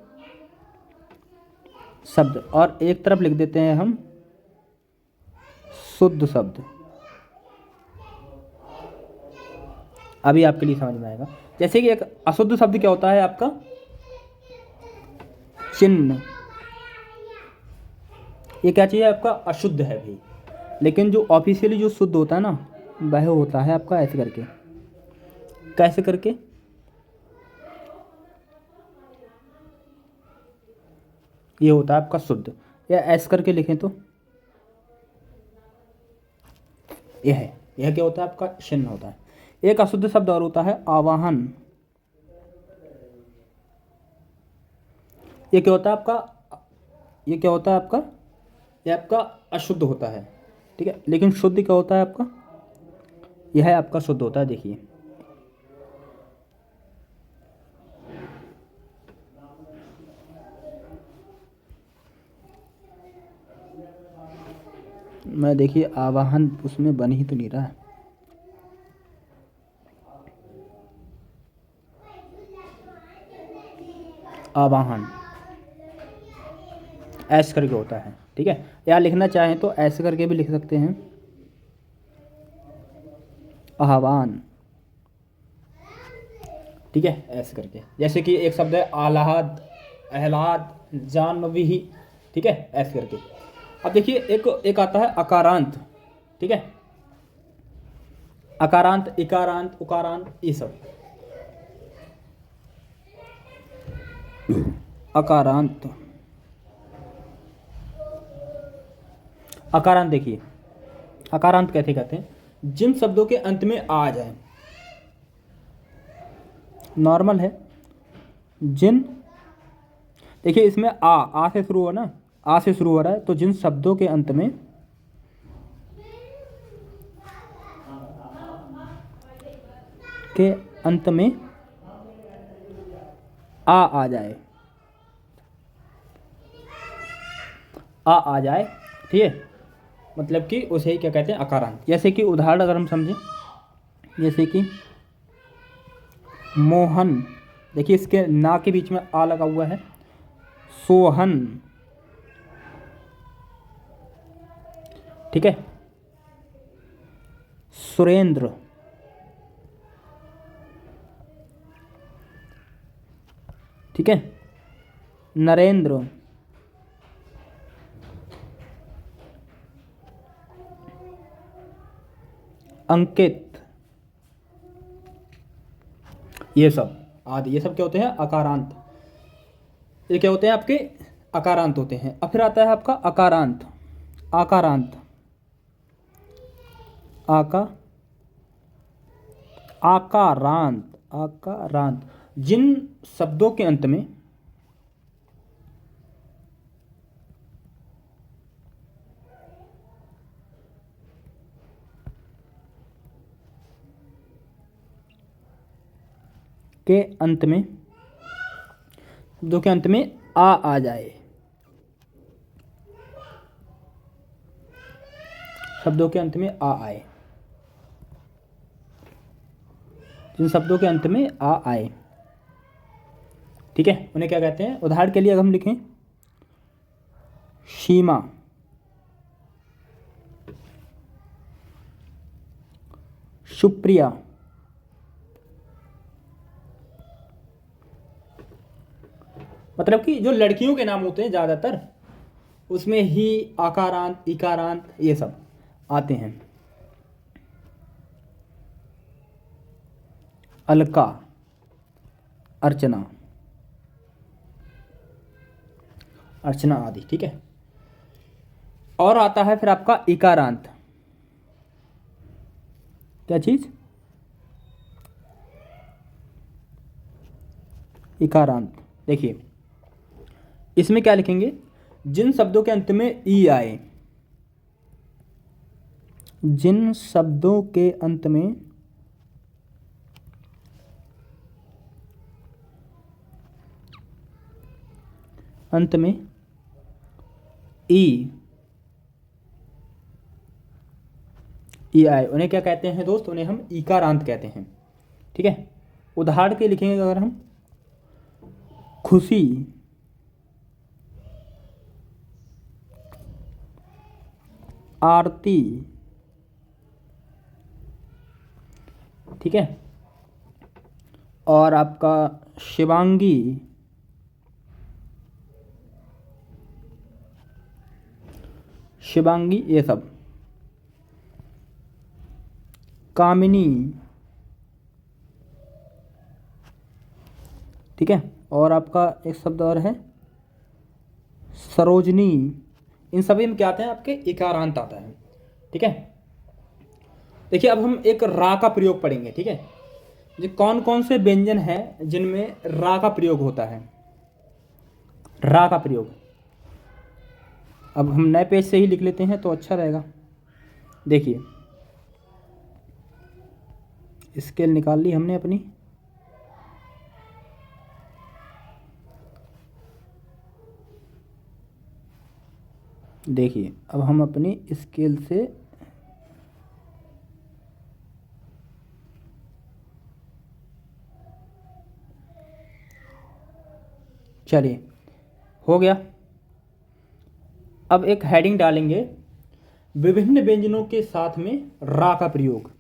[SPEAKER 1] शब्द, और एक तरफ लिख देते हैं हम शुद्ध शब्द। अभी आपके लिए समझ में आएगा। जैसे कि एक अशुद्ध शब्द क्या होता है आपका, चिन्ह। ये क्या चीज़ है आपका, अशुद्ध है भाई, लेकिन जो ऑफिशियली जो शुद्ध होता है ना, वह होता है आपका ऐसे करके। कैसे करके, ये होता है आपका शुद्ध, या ऐसे करके लिखें तो यह क्या होता है आपका, चिन्ह होता है। एक अशुद्ध शब्द और होता है आवाहन। ये क्या होता है आपका, ये क्या होता है आपका, ये आपका अशुद्ध होता है। ठीक है, लेकिन शुद्ध क्या होता है आपका, यह आपका शुद्ध होता है। देखिए मैं, देखिए आवाहन उसमें बन ही तो नहीं रहा है। आवाहन ऐसे करके होता है। ठीक है, या लिखना चाहें तो ऐसे करके भी लिख सकते हैं, आह्वान। ठीक है, ऐसे करके, जैसे कि एक शब्द है आह्लाद, आह्लाद, जानवी। ठीक है, ऐसे करके। अब देखिए एक आता है अकारांत। ठीक है, अकारांत, इकारांत, उकारांत, ये सब अकारांत। अकारांत देखिए, अकारांत कैसे कहते हैं, जिन शब्दों के अंत में आ जाए, नॉर्मल है, जिन, देखिए इसमें आ से शुरू हो ना, आ से शुरू हो रहा है, तो जिन शब्दों के अंत में आ जाए, आ जाए, ठीक है, मतलब कि उसे ही क्या कहते हैं, अकारांत। जैसे कि उदाहरण अगर हम समझें, जैसे कि मोहन, देखिए इसके ना के बीच में आ लगा हुआ है। सोहन, ठीक है। सुरेंद्र, ठीक है। नरेंद्र, अंकित, ये सब आदि, ये सब क्या होते हैं? अकारांत। ये क्या होते हैं? आपके अकारांत होते हैं। अब फिर आता है आपका अकारांत, आकारांत, आका आकारांत, आकारांत, जिन शब्दों के अंत में के अंत में शब्दों के अंत में आ जाए, शब्दों के अंत में आ आए, जिन शब्दों के अंत में आ आए, ठीक है, उन्हें क्या कहते हैं? उदाहरण के लिए अगर हम लिखें सीमा, सुप्रिया, मतलब कि जो लड़कियों के नाम होते हैं ज़्यादातर, उसमें ही आकारांत, इकारांत ये सब आते हैं। अलका, अर्चना, अर्चना आदि, ठीक है। और आता है फिर आपका इकारांत। क्या चीज? इकारांत। देखिए इसमें क्या लिखेंगे? जिन शब्दों के अंत में ई आए, जिन शब्दों के अंत में ई आए, उन्हें क्या कहते हैं दोस्त? उन्हें हम इकारांत कहते हैं, ठीक है। उदाहरण के लिखेंगे अगर हम खुशी, आरती, ठीक है, और आपका शिवांगी, शिवांगी ये सब, कामिनी, ठीक है। और आपका एक शब्द और है सरोजनी। इन सभी में क्या आते हैं? आपके इकारांत आता है, ठीक है। देखिए अब हम एक रा का प्रयोग पढ़ेंगे, ठीक है। ये कौन कौन से व्यंजन हैं जिनमें रा का प्रयोग होता है? रा का प्रयोग अब हम नए पेज से ही लिख लेते हैं तो अच्छा रहेगा। देखिए स्केल निकाल ली हमने अपनी, देखिए अब हम अपनी स्केल से चलिए हो गया। अब एक हेडिंग डालेंगे, विभिन्न व्यंजनों के साथ में रा का प्रयोग।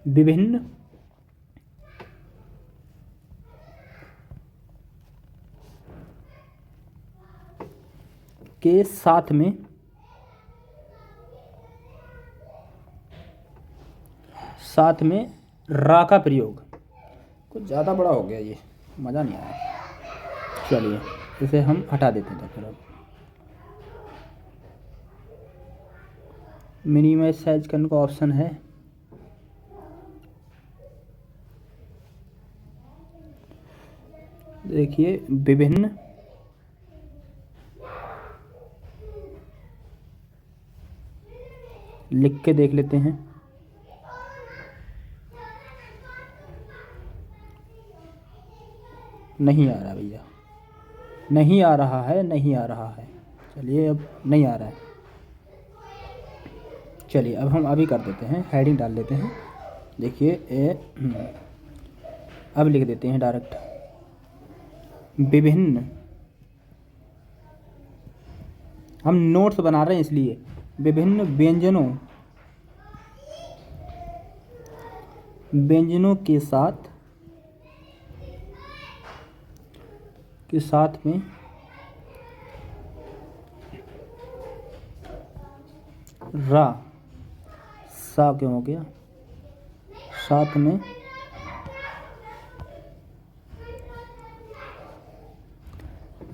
[SPEAKER 1] विभिन्न के साथ में रा का प्रयोग। कुछ ज़्यादा बड़ा हो गया, ये मज़ा नहीं आया। चलिए इसे हम हटा देते हैं। तो फिर अब मिनिमाइज साइज करने का ऑप्शन है, देखिए विभिन्न लिख के देख लेते हैं। नहीं आ रहा भैया, नहीं आ रहा है, नहीं आ रहा है। चलिए अब नहीं आ रहा है। चलिए अब हम अभी कर देते हैं, हेडिंग डाल देते हैं। देखिए अब लिख देते हैं डायरेक्ट, विभिन्न, हम नोट्स बना रहे हैं इसलिए, विभिन्न व्यंजनों के साथ में रा, सा क्यों हो गया, साथ में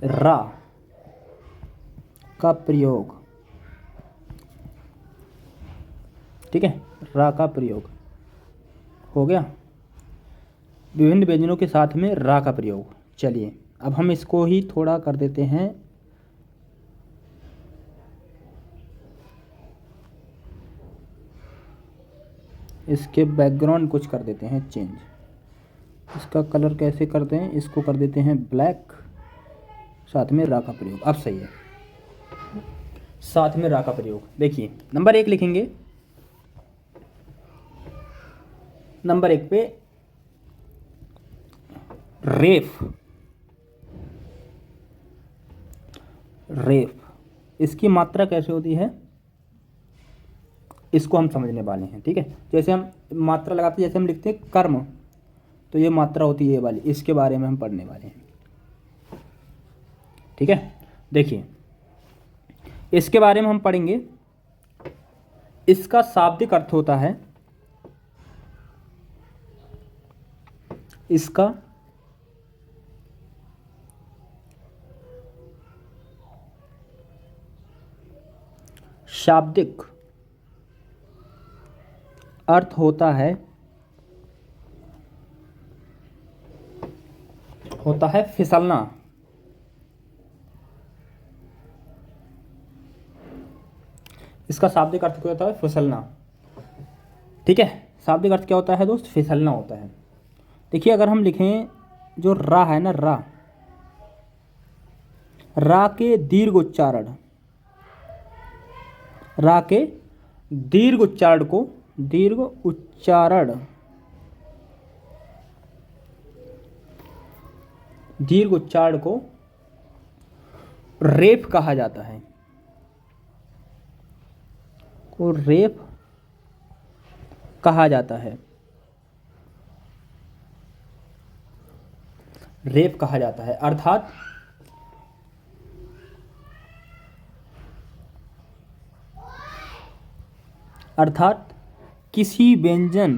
[SPEAKER 1] रा का प्रयोग, ठीक है, रा का प्रयोग हो गया, विभिन्न व्यंजनों के साथ में रा का प्रयोग। चलिए अब हम इसको ही थोड़ा कर देते हैं, इसके बैकग्राउंड कुछ कर देते हैं चेंज, इसका कलर कैसे करते हैं, इसको कर देते हैं ब्लैक, साथ में रा का प्रयोग। अब सही है, साथ में रा का प्रयोग। देखिए नंबर 1 लिखेंगे, नंबर 1 पे रेफ, रेफ, इसकी मात्रा कैसे होती है इसको हम समझने वाले हैं, ठीक है। जैसे हम मात्रा लगाते हैं, जैसे हम लिखते हैं कर्म, तो ये मात्रा होती है ये वाली, इसके बारे में हम पढ़ने वाले हैं, ठीक है। देखिए इसके बारे में हम पढ़ेंगे, इसका शाब्दिक अर्थ होता है, इसका शाब्दिक अर्थ होता है फिसलना, इसका शाब्दिक अर्थ क्या होता है, फिसलना, ठीक है। शाब्दिक अर्थ क्या होता है दोस्त, फिसलना होता है। देखिए अगर हम लिखें जो रा है ना, रा के दीर्घ उच्चारण, रा के दीर्घ उच्चारण को रेफ कहा जाता है, को रेफ कहा जाता है, रेफ कहा जाता है। अर्थात किसी व्यंजन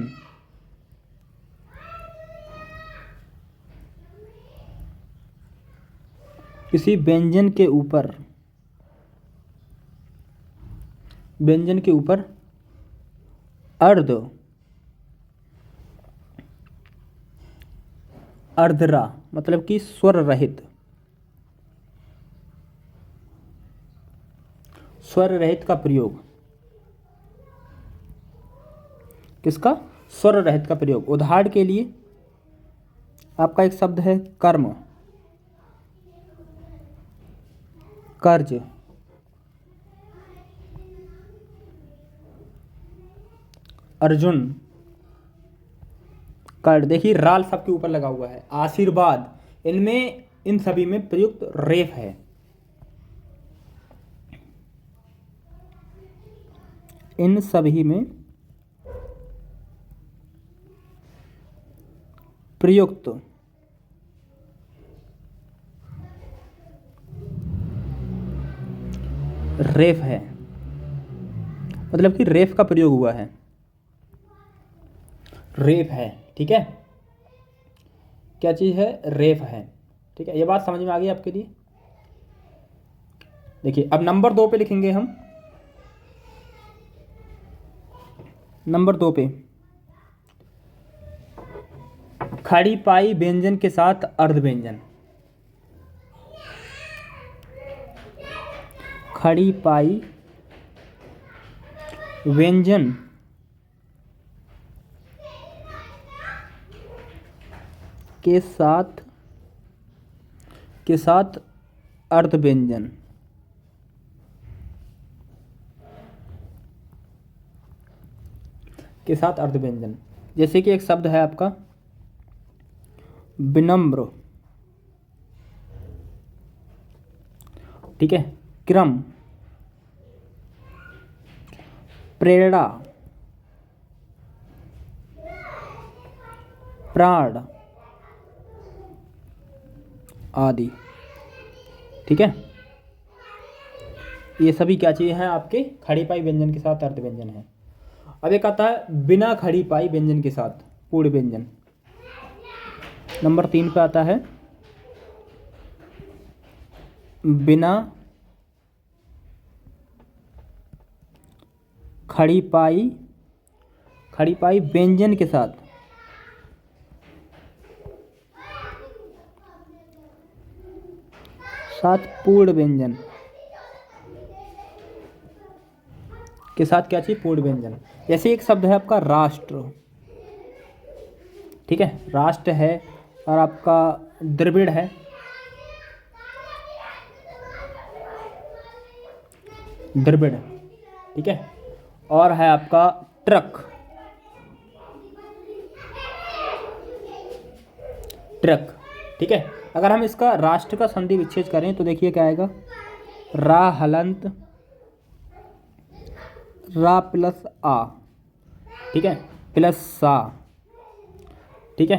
[SPEAKER 1] के ऊपर अर्धरा, मतलब कि स्वर रहित का प्रयोग, किसका, स्वर रहित का प्रयोग। उदाहरण के लिए आपका एक शब्द है कर्म, कर्ज, अर्जुन, कर्ड, देखिए राल सबके ऊपर लगा हुआ है, आशीर्वाद, इनमें इन सभी में प्रयुक्त रेफ है, इन सभी में प्रयुक्त रेफ है, मतलब कि रेफ का प्रयोग हुआ है, रेफ है, ठीक है। क्या चीज़ है, रेफ है, ठीक है। ये बात समझ में आ गई आपके लिए। देखिए अब नंबर 2 पे लिखेंगे हम, नंबर 2 पे खड़ी पाई व्यंजन के साथ अर्ध व्यंजन, खड़ी पाई व्यंजन के साथ अर्ध व्यंजन, के साथ अर्ध व्यंजन। जैसे कि एक शब्द है आपका विनम्र, ठीक है, क्रम, प्रेरणा, प्राण आदि, ठीक है। ये सभी क्या चीज़ हैं आपके खड़ी पाई व्यंजन के साथ अर्ध व्यंजन है। अब एक आता है बिना खड़ी पाई व्यंजन के साथ पूर्ण व्यंजन। नंबर 3 पे आता है बिना खड़ी पाई व्यंजन के साथ पूर्ण व्यंजन के साथ क्या चाहिए, पूर्ण व्यंजन। जैसे एक शब्द है आपका राष्ट्र, ठीक है, राष्ट्र है, और आपका द्रविड़ है, द्रविड़, ठीक है, और है आपका ट्रक, ट्रक, ठीक है। अगर हम इसका राष्ट्र का संधि विच्छेद करें तो देखिए क्या आएगा, रा हलंत रा प्लस आ, ठीक है, प्लस सा, ठीक है,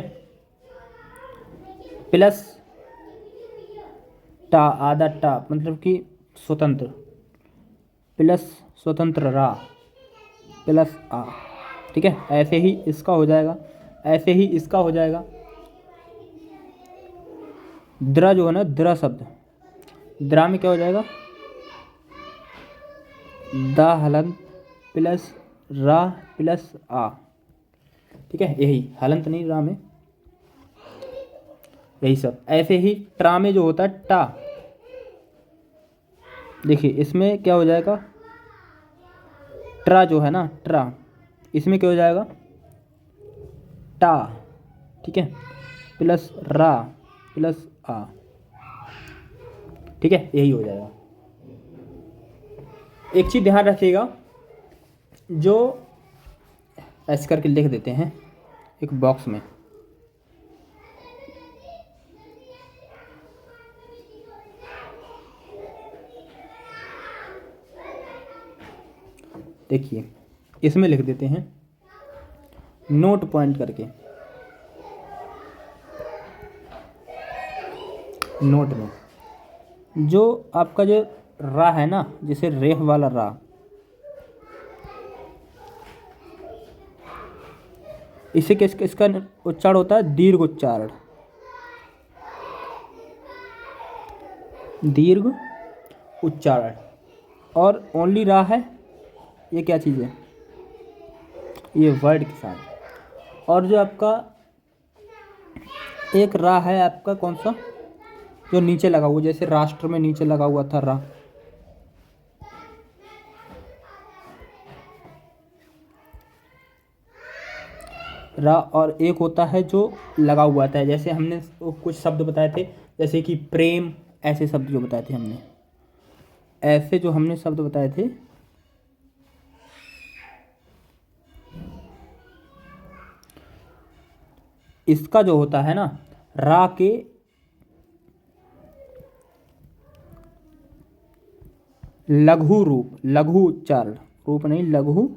[SPEAKER 1] प्लस टा, आधा टा मतलब कि स्वतंत्र, प्लस स्वतंत्र रा प्लस आ, ठीक है। ऐसे ही इसका हो जाएगा, ऐसे ही इसका हो जाएगा। द्र जो है ना, द्र शब्द, द्रा में क्या हो जाएगा, दा हलंत प्लस रा प्लस आ, ठीक है, यही हलंत नहीं रा में, यही सब। ऐसे ही ट्रा में जो होता है टा, देखिए इसमें क्या हो जाएगा, ट्रा जो है ना, ट्रा, इसमें क्या हो जाएगा, टा, ठीक है, प्लस रा प्लस आ, ठीक है, यही हो जाएगा। एक चीज़ ध्यान रखिएगा, जो ऐसे करके लिख देते हैं एक बॉक्स में, देखिए इसमें लिख देते हैं नोट पॉइंट करके, नोट में जो आपका जो रा है ना, जैसे रेफ वाला रा, इसे इसका उच्चारण होता है दीर्घ उच्चारण, दीर्घ उच्चारण। और ओनली रा है, ये क्या चीज़ है, ये वर्ड के साथ। और जो आपका एक रा है आपका कौन सा, जो नीचे लगा हुआ, जैसे राष्ट्र में नीचे लगा हुआ था रा, रा, और एक होता है जो लगा हुआ था, जैसे हमने कुछ शब्द बताए थे, जैसे कि प्रेम, ऐसे शब्द जो बताए थे हमने, ऐसे जो हमने शब्द बताए थे, इसका जो होता है ना, रा के लघु रूप, लघु उच्चारण, रूप नहीं लघु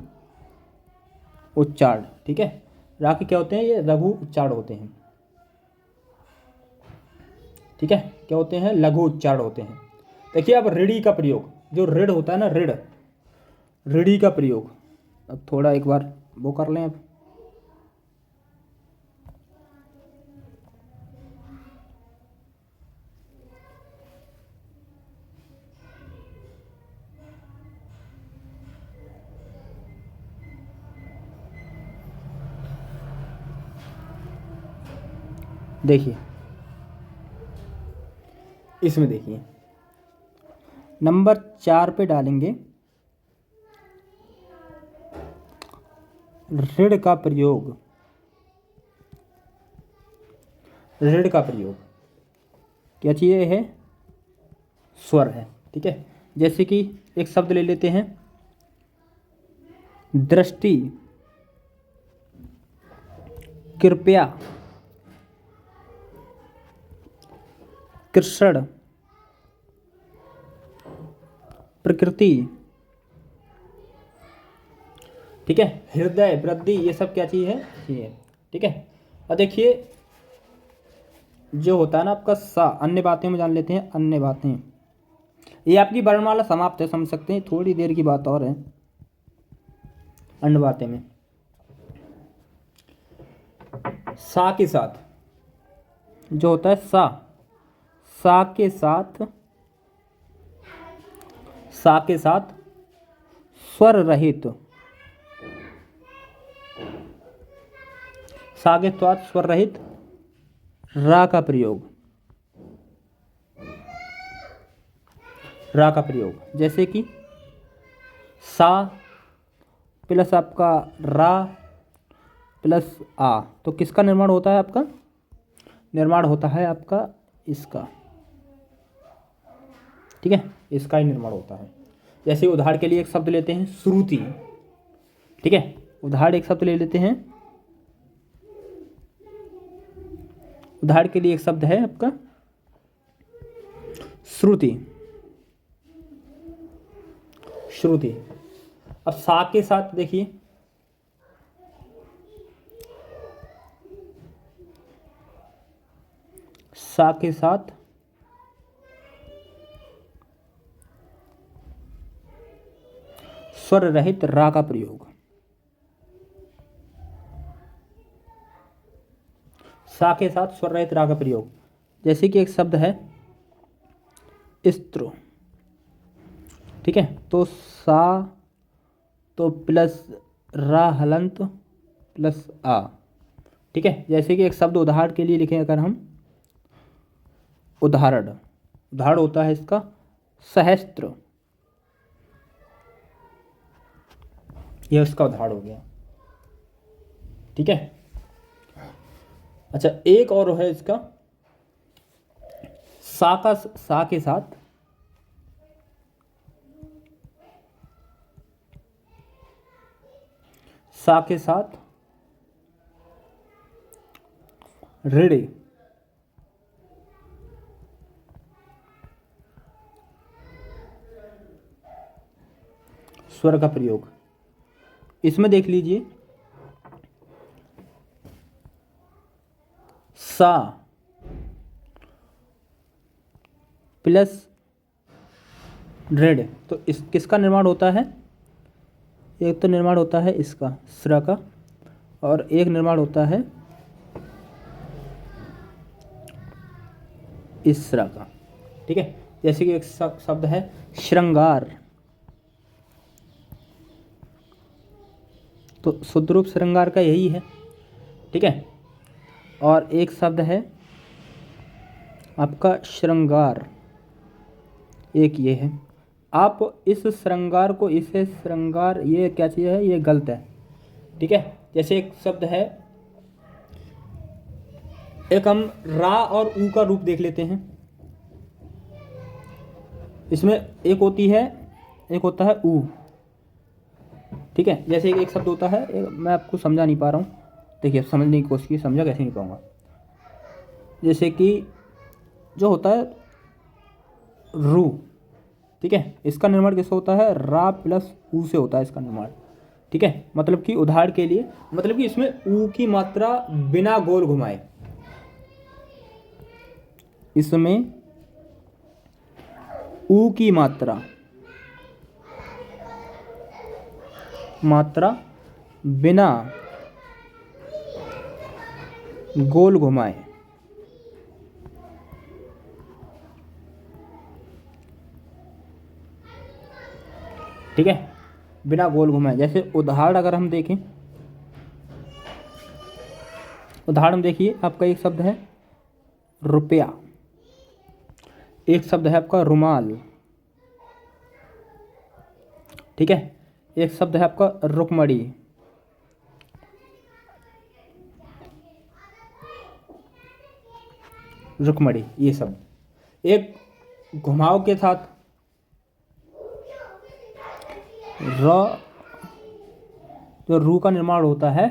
[SPEAKER 1] उच्चारण, ठीक है। रा के क्या होते हैं, ये लघु उच्चारण होते हैं, ठीक है, क्या होते हैं, लघु उच्चारण होते हैं। देखिए अब ऋणी का प्रयोग, जो ऋण होता है ना, ऋण, ऋणी का प्रयोग, अब थोड़ा एक बार वो कर लें। अब देखिए इसमें देखिए नंबर 4 पे डालेंगे ऋण का प्रयोग, ऋण का प्रयोग क्या चीज़ है, स्वर है, ठीक है। जैसे कि एक शब्द ले लेते हैं दृष्टि, कृपया, कृष्ण, प्रकृति, ठीक है, हृदय, वृद्धि, ये सब क्या चीज़ है, ये, ठीक है। और देखिए जो होता है ना आपका सा, अन्य बातें में जान लेते हैं, अन्य बातें, ये आपकी वर्णमाला समाप्त है, समझ सकते हैं, थोड़ी देर की बात और है अन्य बातें में। सा के साथ जो होता है सा, सा के साथ, सा के साथ स्वर रहित, सा के साथ स्वर रहित रा का प्रयोग, रा का प्रयोग, जैसे कि सा प्लस आपका रा प्लस आ, तो किसका निर्माण होता है, आपका निर्माण होता है आपका इसका, ठीक है, इसका ही निर्माण होता है। जैसे उदाहरण के लिए एक शब्द लेते हैं श्रुति, ठीक है, उदाहरण एक शब्द ले लेते हैं, उदाहरण के लिए एक शब्द है आपका श्रुति, श्रुति। अब सा के साथ देखिए, सा के साथ स्वर रहित रा का प्रयोग, सा के साथ स्वर रहित रा का प्रयोग, जैसे कि एक शब्द है स्त्र, ठीक है, तो सा तो प्लस रा हलंत प्लस आ, ठीक है। जैसे कि एक शब्द उदाहरण के लिए लिखें अगर हम, उदाहरण, उदाहरण होता है इसका सहस्त्र, यह उसका उदाहरण हो गया, ठीक है। अच्छा एक और है इसका सा का, सा के साथ सा के साथ ऋण, स्वर का प्रयोग, इसमें देख लीजिए सा प्लस ऋण, तो इस किसका निर्माण होता है, एक तो निर्माण होता है इसका स्र का, और एक निर्माण होता है इस स्र का, ठीक है। जैसे कि एक शब्द है श्रृंगार, तो शुद्ध रूप श्रृंगार का यही है, ठीक है। और एक शब्द है आपका श्रृंगार, एक ये है, आप इस श्रृंगार को, इसे श्रृंगार, ये क्या चीज़ है, ये गलत है, ठीक है। जैसे एक शब्द है, एक हम रा और ऊ का रूप देख लेते हैं, इसमें एक होती है, एक होता है ऊ, ठीक है। जैसे एक शब्द होता है, मैं आपको समझा नहीं पा रहा हूँ, देखिए समझने की कोशिश की, समझा कैसे नहीं पाऊँगा। जैसे कि जो होता है रू, ठीक है, इसका निर्माण किससे होता है, रा प्लस ऊ से होता है इसका निर्माण, ठीक है। मतलब कि उदाहरण के लिए, मतलब कि इसमें ऊ की मात्रा बिना गोल घुमाए, इसमें ऊ की मात्रा बिना गोल घुमाए, ठीक है, बिना गोल घुमाए। जैसे उदाहरण अगर हम देखें, उदाहरण देखिए, आपका एक शब्द है रुपया, एक शब्द है आपका रुमाल, ठीक है, एक शब्द है आपका रुकमणी, रुकमणी, ये सब एक घुमाव के साथ र, जो रू का निर्माण होता है,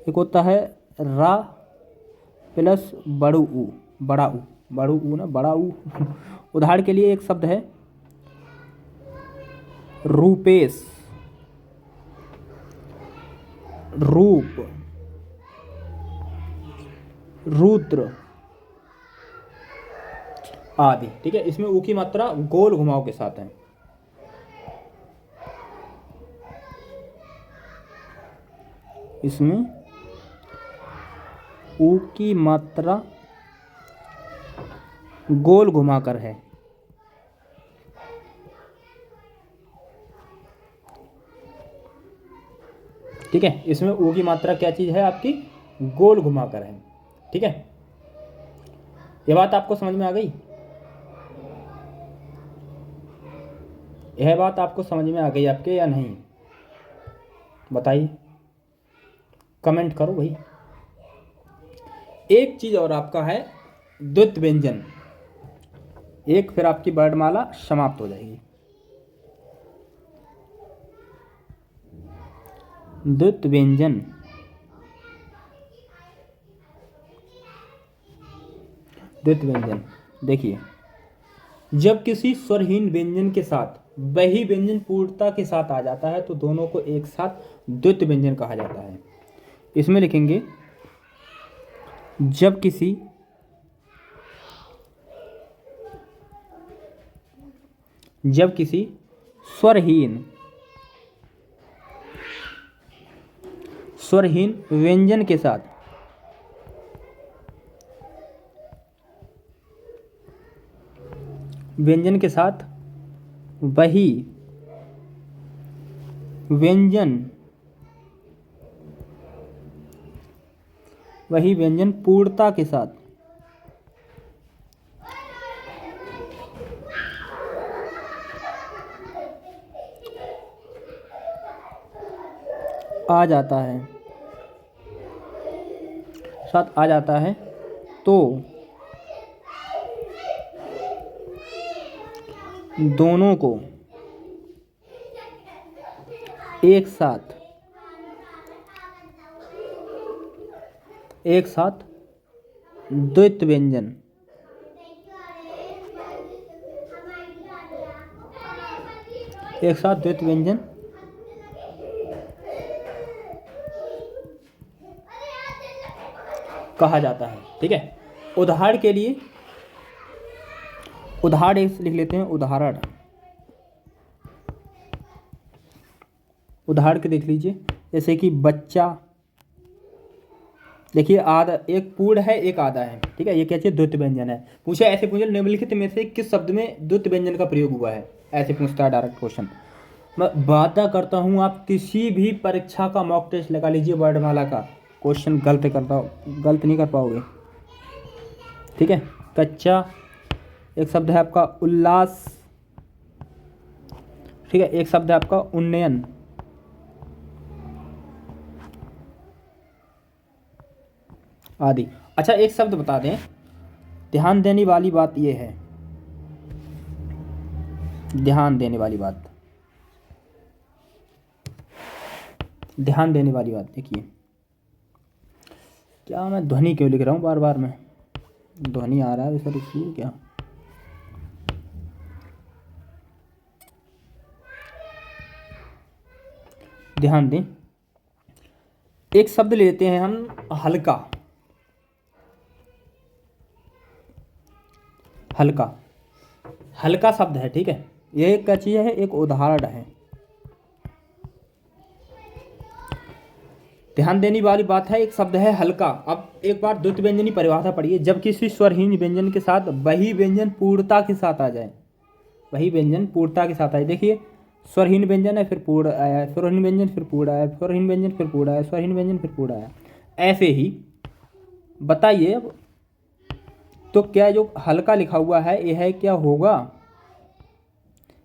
[SPEAKER 1] एक होता है रा प्लस बड़ू ऊ, बड़ा ऊ, बड़ू ऊ ना, बड़ा ऊ। उदाहरण के लिए एक शब्द है रूपेश, रूप, रुद्र आदि। ठीक है, इसमें ऊ की मात्रा गोल घुमाव के साथ है। इसमें ऊ की मात्रा गोल घुमाकर है। ठीक है, इसमें ऊ की मात्रा क्या चीज़ है आपकी, गोल घुमाकर है। ठीक है, ये बात आपको समझ में आ गई? यह बात आपको समझ में आ गई आपके या नहीं, बताइए, कमेंट करो भाई। एक चीज़ और आपका है द्वित व्यंजन, एक फिर आपकी वर्णमाला समाप्त हो जाएगी। द्वित व्यंजन, द्वित व्यंजन देखिए, जब किसी स्वरहीन व्यंजन के साथ वही व्यंजन पूर्णता के साथ आ जाता है तो दोनों को एक साथ द्वित व्यंजन कहा जाता है। इसमें लिखेंगे जब किसी स्वरहीन व्यंजन के साथ वही व्यंजन पूर्णता के साथ आ जाता है तो दोनों को एक साथ द्वित व्यंजन कहा जाता है। ठीक है, उदाहरण के लिए उदाहरण एक लिख लेते हैं, उदाहरण के देख लीजिए, जैसे कि बच्चा। देखिए आधा, एक पूर्ण है एक आधा है। ठीक है, ये क्या चीज़, द्वित व्यंजन है। पूछे ऐसे पूछे निम्नलिखित में से किस शब्द में द्वित व्यंजन का प्रयोग हुआ है, ऐसे पूछता है डायरेक्ट क्वेश्चन। मैं वादा करता हूँ आप किसी भी परीक्षा का मॉक टेस्ट लगा लीजिए वर्णमाला का, क्वेश्चन गलत नहीं कर पाओगे। ठीक है, कच्चा, एक शब्द है आपका उल्लास। ठीक है, एक शब्द है आपका उन्नयन। आदि। अच्छा, एक शब्द बता दें, ध्यान देने वाली बात यह है, ध्यान देने वाली बात देखिए, क्या मैं ध्वनि क्यों लिख रहा हूँ बार बार, में ध्वनि आ रहा है सर, इसलिए क्या। ध्यान दें, एक शब्द लेते हैं हम हल्का। हल्का शब्द है। ठीक है, ये क्या चीज़ है, एक उदाहरण है। ध्यान देने वाली बात है, एक शब्द है हल्का। अब एक बार द्वित व्यंजनी परिभाषा पढ़िए, जब किसी स्वरहीन व्यंजन के साथ वही व्यंजन पूर्णता के साथ आ जाए, देखिए स्वरहीन व्यंजन है फिर पूर्ण आया, स्वरहीन व्यंजन फिर पूर्ण आया, स्वरहीन व्यंजन फिर पूर्ण आया, स्वरहीन व्यंजन फिर पूर्ण आया। ऐसे ही बताइए अब, तो क्या जो हल्का लिखा हुआ है यह क्या होगा,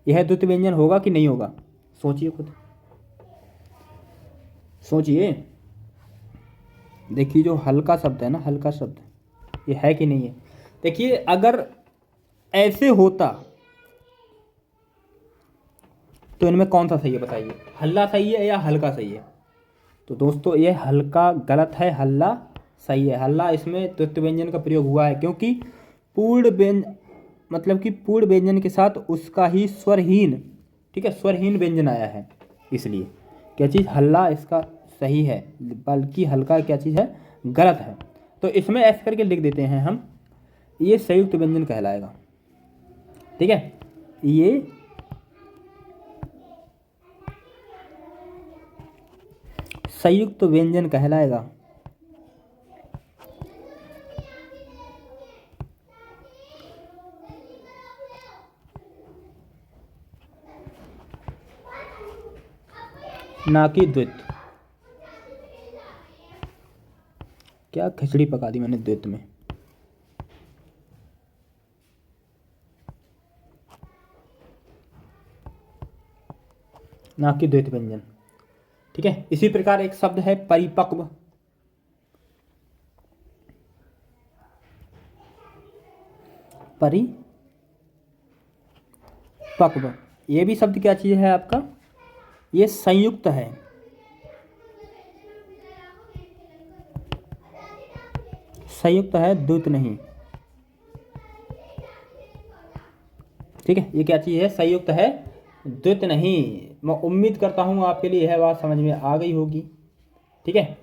[SPEAKER 1] यह द्वित व्यंजन होगा कि नहीं होगा? सोचिए, खुद सोचिए। देखिए जो हल्का शब्द है ना, हल्का शब्द ये है कि नहीं है? देखिए अगर ऐसे होता तो इनमें कौन सा सही है बताइए, हल्ला सही है या हल्का सही है? तो दोस्तों ये हल्का गलत है, हल्ला सही है, हल्ला इसमें द्वित्व व्यंजन का प्रयोग हुआ है, क्योंकि पूर्ण व्यंजन मतलब कि पूर्ण व्यंजन के साथ उसका ही स्वरहीन, ठीक है, स्वरहीन व्यंजन आया है, इसलिए क्या चीज़ हल्ला इसका सही है, बल्कि हल्का क्या चीज़ है, गलत है। तो इसमें ऐसे करके लिख देते हैं हम, ये संयुक्त व्यंजन कहलाएगा, ठीक है, ये संयुक्त व्यंजन कहलाएगा। ना कि द्वित्व। क्या खिचड़ी पका दी मैंने द्वित्व में। ना कि द्वैत व्यंजन, ठीक है। इसी प्रकार एक शब्द है परिपक्व। परिपक्व, ये भी शब्द क्या चीज़ है आपका, ये संयुक्त है, संयुक्त है, द्वैत नहीं, ठीक है। ये क्या चीज़ है, संयुक्त है, द्वैत नहीं। मैं उम्मीद करता हूँ आपके लिए यह बात समझ में आ गई होगी, ठीक है।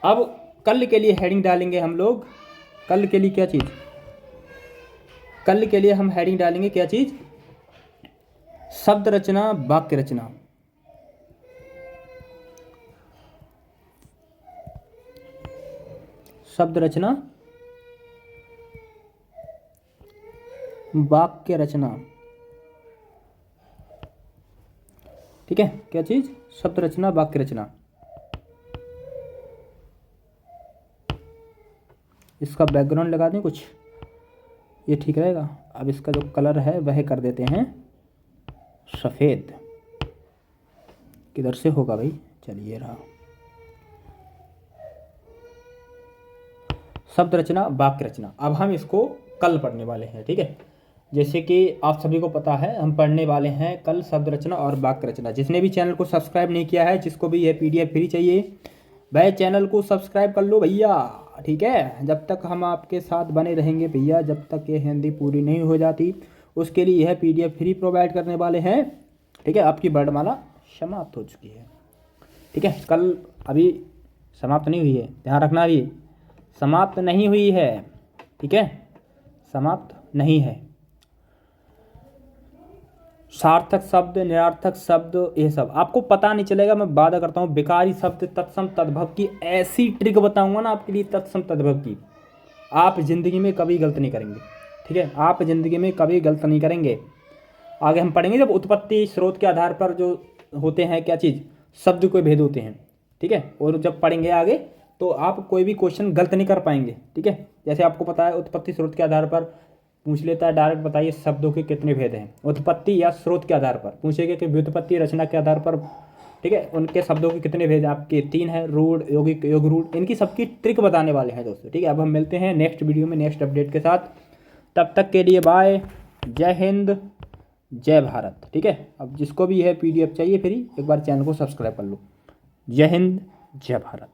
[SPEAKER 1] अब कल के लिए हेडिंग डालेंगे हम लोग, कल के लिए क्या चीज़, कल के लिए हम हेडिंग डालेंगे क्या चीज़, शब्द रचना, वाक्य रचना। शब्द रचना, वाक्य रचना, ठीक है। क्या चीज़, शब्द रचना, वाक्य रचना। इसका बैकग्राउंड लगा दें कुछ, ये ठीक रहेगा। अब इसका जो कलर है वह कर देते हैं सफ़ेद। किधर से होगा भाई, चलिए रहा। शब्द रचना, वाक्य रचना, अब हम इसको कल पढ़ने वाले हैं, ठीक है। जैसे कि आप सभी को पता है, हम पढ़ने वाले हैं कल शब्द रचना और वाक्य रचना। जिसने भी चैनल को सब्सक्राइब नहीं किया है, जिसको भी यह PDF फ्री चाहिए, वह चैनल को सब्सक्राइब कर लो भैया, ठीक है। जब तक हम आपके साथ बने रहेंगे भैया, जब तक ये हिंदी पूरी नहीं हो जाती, उसके लिए यह PDF फ्री प्रोवाइड करने वाले हैं, ठीक है। आपकी वर्णमाला समाप्त हो चुकी है, ठीक है। कल अभी समाप्त नहीं हुई है, ध्यान रखना, अभी समाप्त नहीं हुई है, ठीक है, समाप्त नहीं है। सार्थक शब्द, निरर्थक शब्द, ये सब आपको पता नहीं चलेगा। मैं वादा करता हूँ, विकारी शब्द, तत्सम तद्भव की ऐसी ट्रिक बताऊंगा ना आपके लिए, तत्सम तद्भव की, आप जिंदगी में कभी गलत नहीं करेंगे, ठीक है। आप जिंदगी में कभी गलत नहीं करेंगे। आगे हम पढ़ेंगे जब उत्पत्ति स्रोत के आधार पर जो होते हैं क्या चीज़, शब्द कोई भेद होते हैं, ठीक है। और जब पढ़ेंगे आगे तो आप कोई भी क्वेश्चन गलत नहीं कर पाएंगे, ठीक है। जैसे आपको पता है उत्पत्ति स्रोत के आधार पर पूछ लेता है डायरेक्ट, बताइए शब्दों के कितने भेद हैं। उत्पत्ति या स्रोत के आधार पर पूछेगा कि व्युत्पत्ति, रचना के आधार पर, ठीक है, उनके शब्दों के कितने भेद आपके 3 हैं, रूढ़, यौगिक, योग रूढ़, इनकी सबकी ट्रिक बताने वाले हैं दोस्तों, ठीक है। अब हम मिलते हैं नेक्स्ट वीडियो में नेक्स्ट अपडेट के साथ, तब तक के लिए बाय, जय हिंद, जय भारत, ठीक है। अब जिसको भी यह PDF चाहिए फ्री, एक बार चैनल को सब्सक्राइब कर लो। जय हिंद, जय भारत।